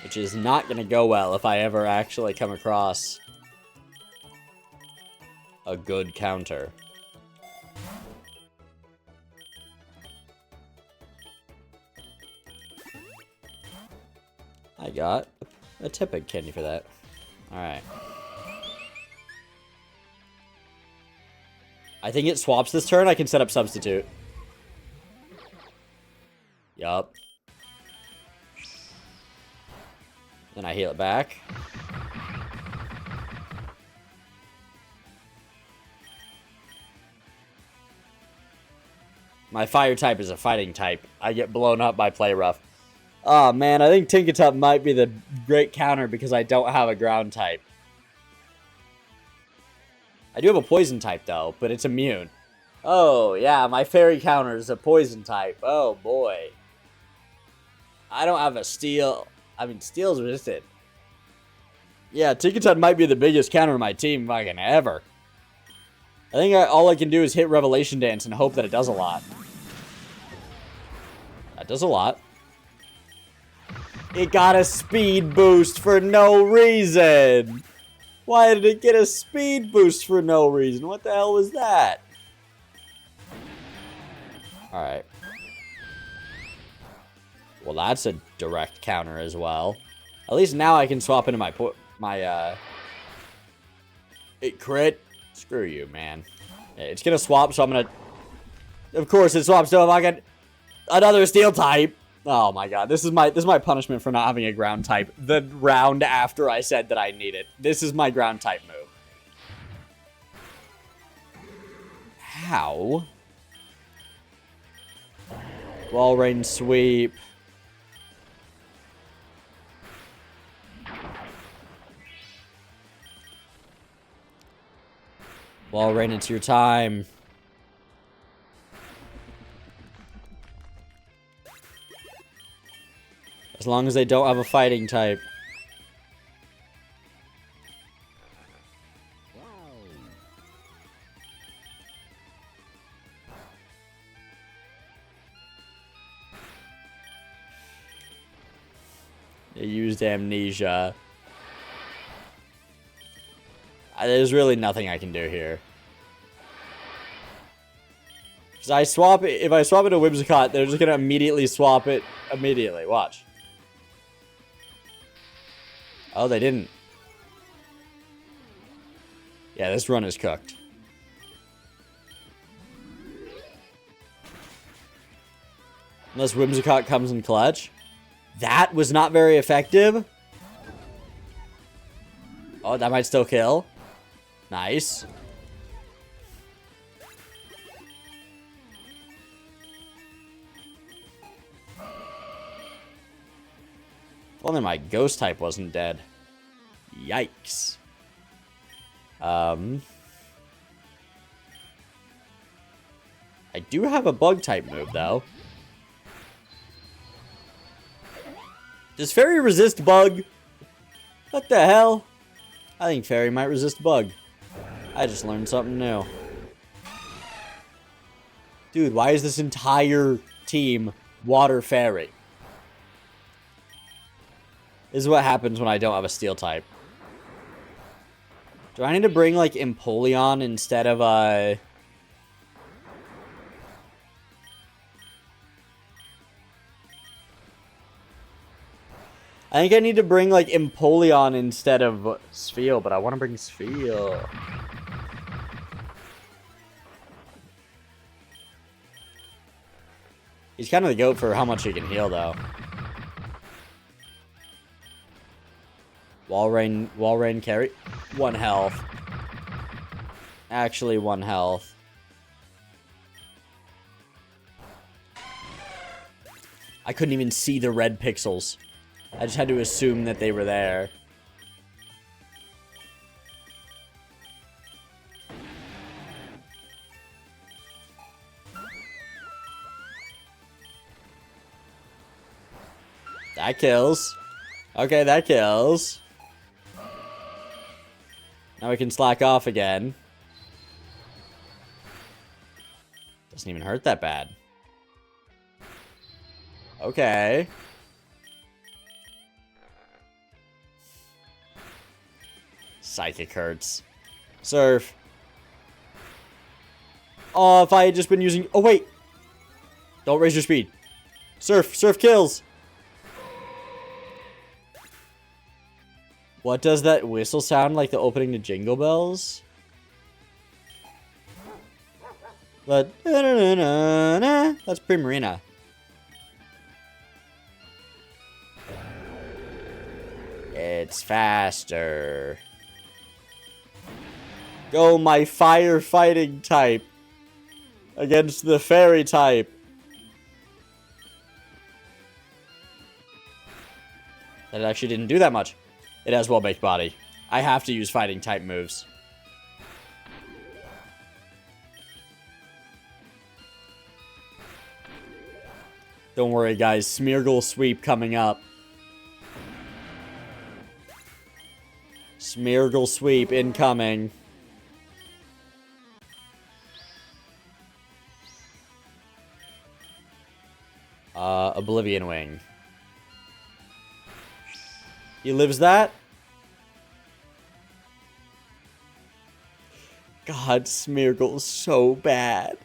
Which is not going to go well if I ever actually come across a good counter. I got a Tepig candy for that. Alright. I think it swaps this turn. I can set up Substitute. Yup. Then I heal it back. My fire type is a fighting type. I get blown up by Play Rough. Oh, man, I think Tinkaton might be the great counter because I don't have a ground type. I do have a poison type, though, but it's immune. Oh, yeah, my fairy counter is a poison type. Oh, boy. I don't have a steel. I mean, steel's resisted. Yeah, Tinkaton might be the biggest counter in my team fucking ever. I think all I can do is hit Revelation Dance and hope that it does a lot. That does a lot. It got a speed boost for no reason. Why did it get a speed boost for no reason? What the hell was that? Alright. Well, that's a direct counter as well. At least now I can swap into it crit. Screw you, man. It's gonna swap, so I'm gonna... Of course it swaps, so if I get another steel type... Oh my god, this is my punishment for not having a ground type. The round after I said that I need it. This is my ground type move. How? Wall rain sweep. Wall rain, it's your time. As long as they don't have a fighting type. They used amnesia. There's really nothing I can do here. Because if I swap it to Whimsicott, they're just going to immediately swap it immediately. Watch. Oh, they didn't. Yeah, this run is cooked. Unless Whimsicott comes in clutch. That was not very effective. Oh, that might still kill. Nice. If only my ghost type wasn't dead. Yikes. I do have a bug type move, though. Does Fairy resist bug? What the hell? I think Fairy might resist bug. I just learned something new. Dude, why is this entire team Water Fairy? This is what happens when I don't have a steel type. Do I need to bring, like, Empoleon instead of, I think I need to bring, like, Empoleon instead of Spheal, but I want to bring Spheal. He's kind of the GOAT for how much he can heal, though. Wall rain carry. 1 health. Actually, 1 health. I couldn't even see the red pixels. I just had to assume that they were there. That kills. Okay, that kills. Now we can slack off again. Doesn't even hurt that bad. Okay. Psychic hurts. Surf. Oh, if I had just been using... Oh, wait. Don't raise your speed. Surf. Surf kills. What does that whistle sound like? The opening to Jingle Bells? But that's Primarina. It's faster. Go, my firefighting type. against the fairy type. That actually didn't do that much. It has well-baked body. I have to use fighting type moves. Don't worry, guys. Smeargle sweep coming up. Smeargle sweep incoming. Oblivion Wing. He lives that? God, Smeargle's so bad.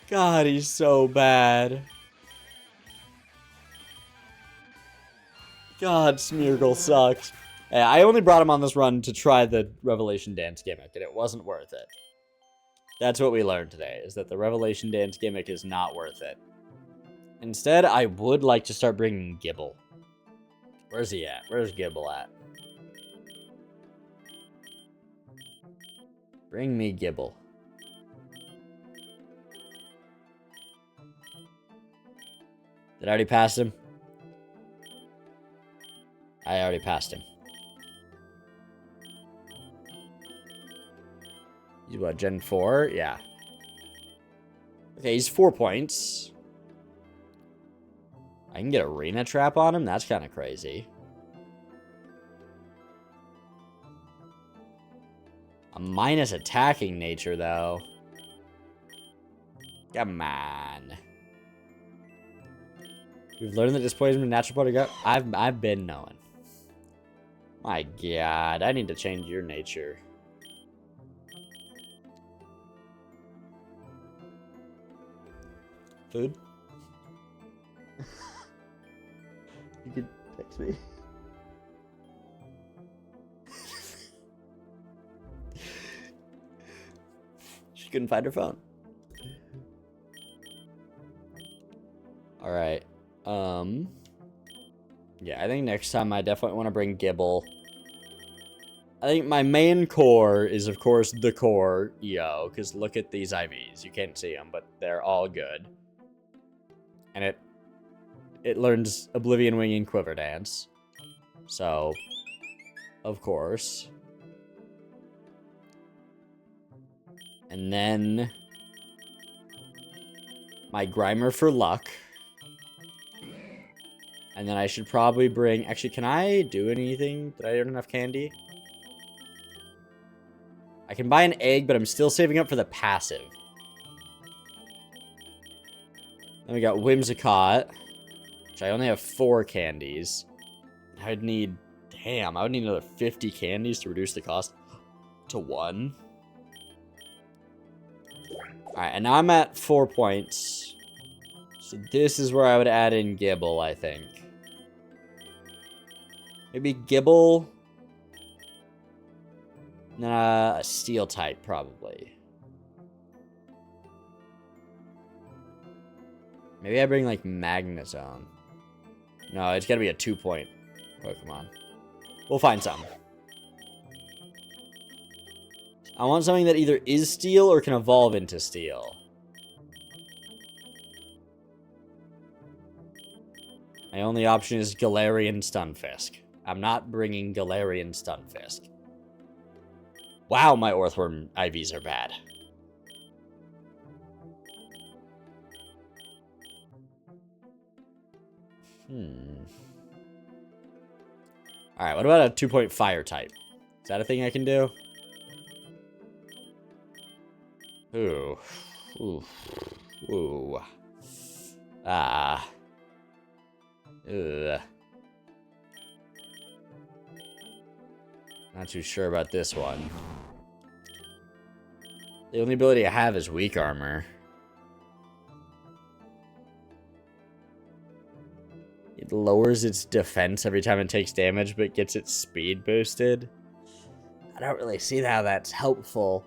God, he's so bad. God, Smeargle sucks. Hey, I only brought him on this run to try the Revelation Dance gimmick, and it wasn't worth it. That's what we learned today, is that the Revelation Dance gimmick is not worth it. Instead, I would like to start bringing Gible. Where's he at? Where's Gible at? Bring me Gible. Did I already pass him? I already passed him. He's what, Gen 4? Yeah. Okay, he's 4 points. I can get Arena Trap on him? That's kind of crazy. A minus attacking nature, though. Come on. We've learned that displacement natural part of gut. I've been knowing. My God, I need to change your nature. Food? You could text me. She couldn't find her phone. Alright. Yeah, I think next time I definitely want to bring Gible. I think my main core is, of course, the core EO, because look at these IVs. You can't see them, but they're all good. And it learns Oblivion Wing and Quiver Dance. So, of course. And then my Grimer for luck. And then I should probably bring... Actually, can I do anything? Did I earn enough candy? I can buy an egg, but I'm still saving up for the passive. Then we got Whimsicott, which I only have 4 candies. I'd need... Damn, I would need another 50 candies to reduce the cost to 1. Alright, and now I'm at 4 points. So this is where I would add in Gible, I think. Maybe Gible. A steel type, probably. Maybe I bring, like, Magnezone. No, it's gotta be a 2-point Pokemon. We'll find something. I want something that either is steel or can evolve into steel. My only option is Galarian Stunfisk. I'm not bringing Galarian Stunfisk. Wow, my Orthworm IVs are bad. Alright, what about a 2-point fire type? Is that a thing I can do? Ooh. Ooh. Ooh. Ah. Ugh. Not too sure about this one. The only ability I have is weak armor. It lowers its defense every time it takes damage, but gets its speed boosted. I don't really see how that's helpful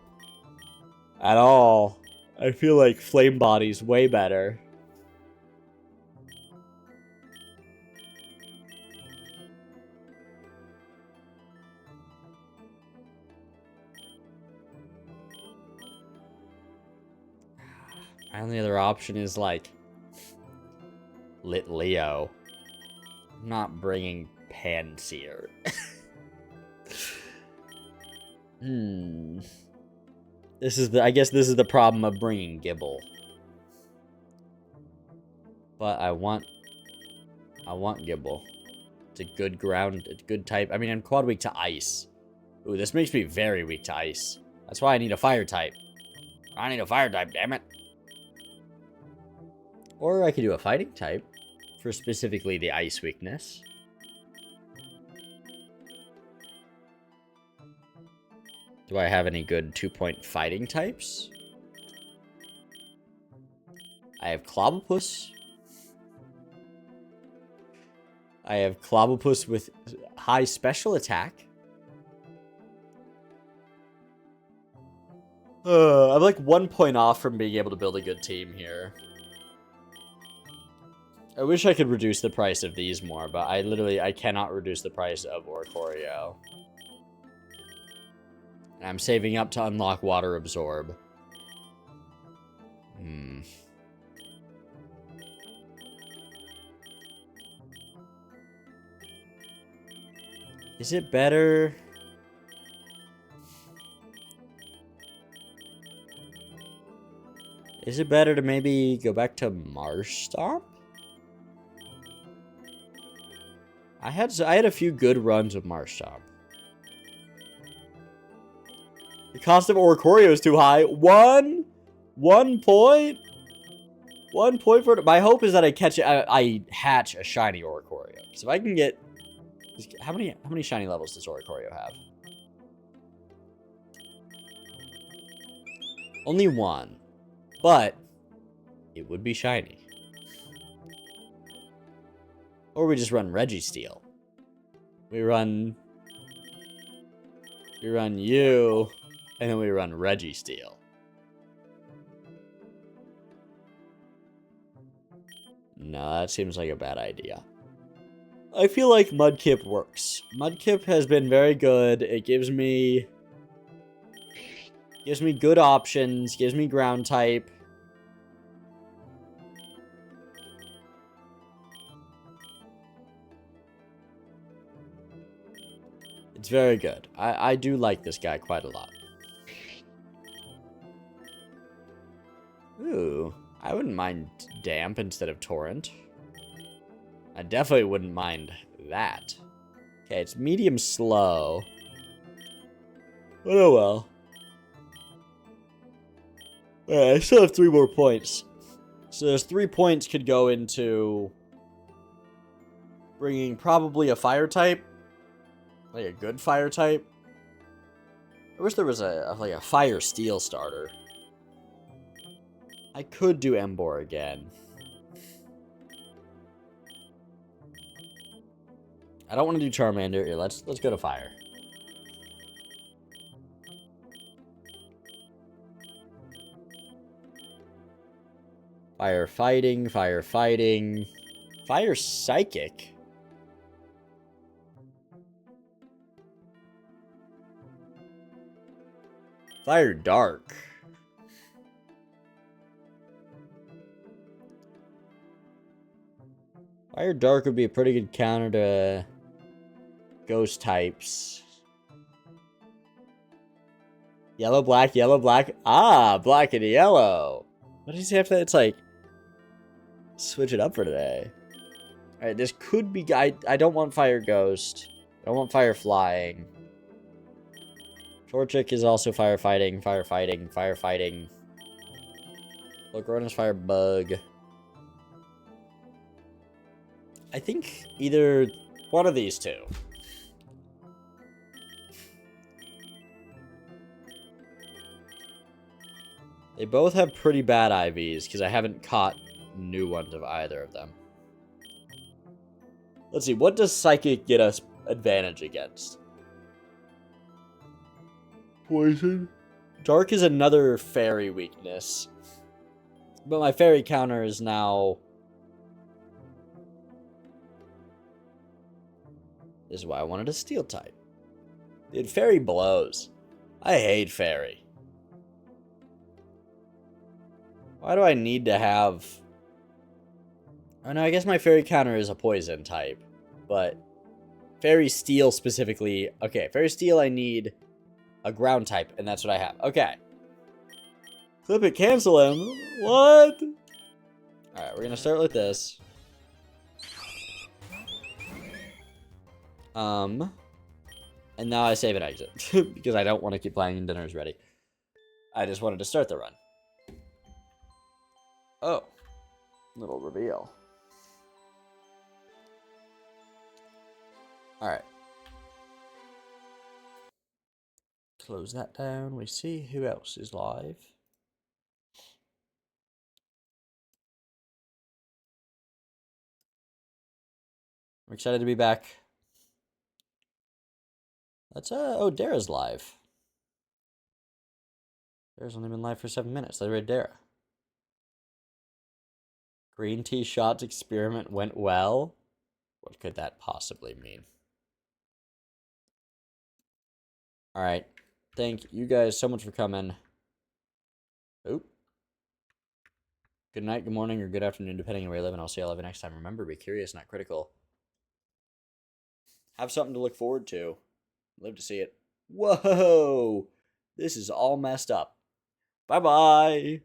at all. I feel like Flame Body's way better. My only other option is, like, Litleo. I'm not bringing Pansear. This is I guess this is the problem of bringing Gible. But I want Gible. It's a good ground, it's a good type. I mean, I'm quad weak to ice. Ooh, this makes me very weak to ice. That's why I need a fire type. I need a fire type, damn it. Or I could do a fighting type for specifically the ice weakness. Do I have any good 2-point fighting types? I have Clobbopus. I have Clobbopus with high special attack. I'm like 1 point off from being able to build a good team here. I wish I could reduce the price of these more, but I cannot reduce the price of Oricorio. And I'm saving up to unlock Water Absorb. Is it better? Is it better to maybe go back to Marshtomp? I had a few good runs of Marshtomp. The cost of Oricorio is too high. 1 point? 1 point for it. My hope is that I hatch a shiny Oricorio. Because if I can get... How many shiny levels does Oricorio have? Only 1. But it would be shiny. Or we just run Registeel. We run you, and then we run Registeel. No, that seems like a bad idea. I feel like Mudkip works. Mudkip has been very good. It gives me good options, gives me ground type. It's very good. I do like this guy quite a lot. Ooh, I wouldn't mind Damp instead of Torrent. I definitely wouldn't mind that. Okay, it's medium slow. But oh well. Alright, I still have 3 more points. So there's 3 points could go into bringing probably a fire type. Like a good fire type. I wish there was a fire steel starter. I could do Emboar again. I don't want to do Charmander. Here, let's go to fire. Fire fighting, fire fighting. Fire psychic. Fire dark. Fire dark would be a pretty good counter to ghost types. Yellow, black, yellow, black. Ah, black and yellow. What does he have to... It's like... Switch it up for today. Alright, this could be... I don't want fire ghost. I don't want fire flying. Torchic is also firefighting, firefighting, firefighting. Logorona's fire bug. I think either one of these two. They both have pretty bad IVs because I haven't caught new ones of either of them. Let's see, what does Psychic get us advantage against? Poison. Dark is another fairy weakness. But my fairy counter is now... This is why I wanted a steel type. Dude, fairy blows. I hate fairy. Why do I need to have... Oh no, I guess my fairy counter is a poison type. But fairy steel specifically... Okay, fairy steel I need a ground type, and that's what I have. Okay. Clip it, cancel him. What? Alright, we're gonna start with this. And now I save and exit. Because I don't want to keep playing and dinner's ready. I just wanted to start the run. Oh. Little reveal. Alright. Close that down. We see who else is live. I'm excited to be back. Let's, oh, Dara's live. Dara's only been live for 7 minutes. Let's read Dara. Green tea shots experiment went well? What could that possibly mean? Alright. Thank you guys so much for coming. Oop. Good night, good morning, or good afternoon, depending on where you live, and I'll see you all next time. Remember, be curious, not critical. Have something to look forward to. Live to see it. Whoa! This is all messed up. Bye-bye!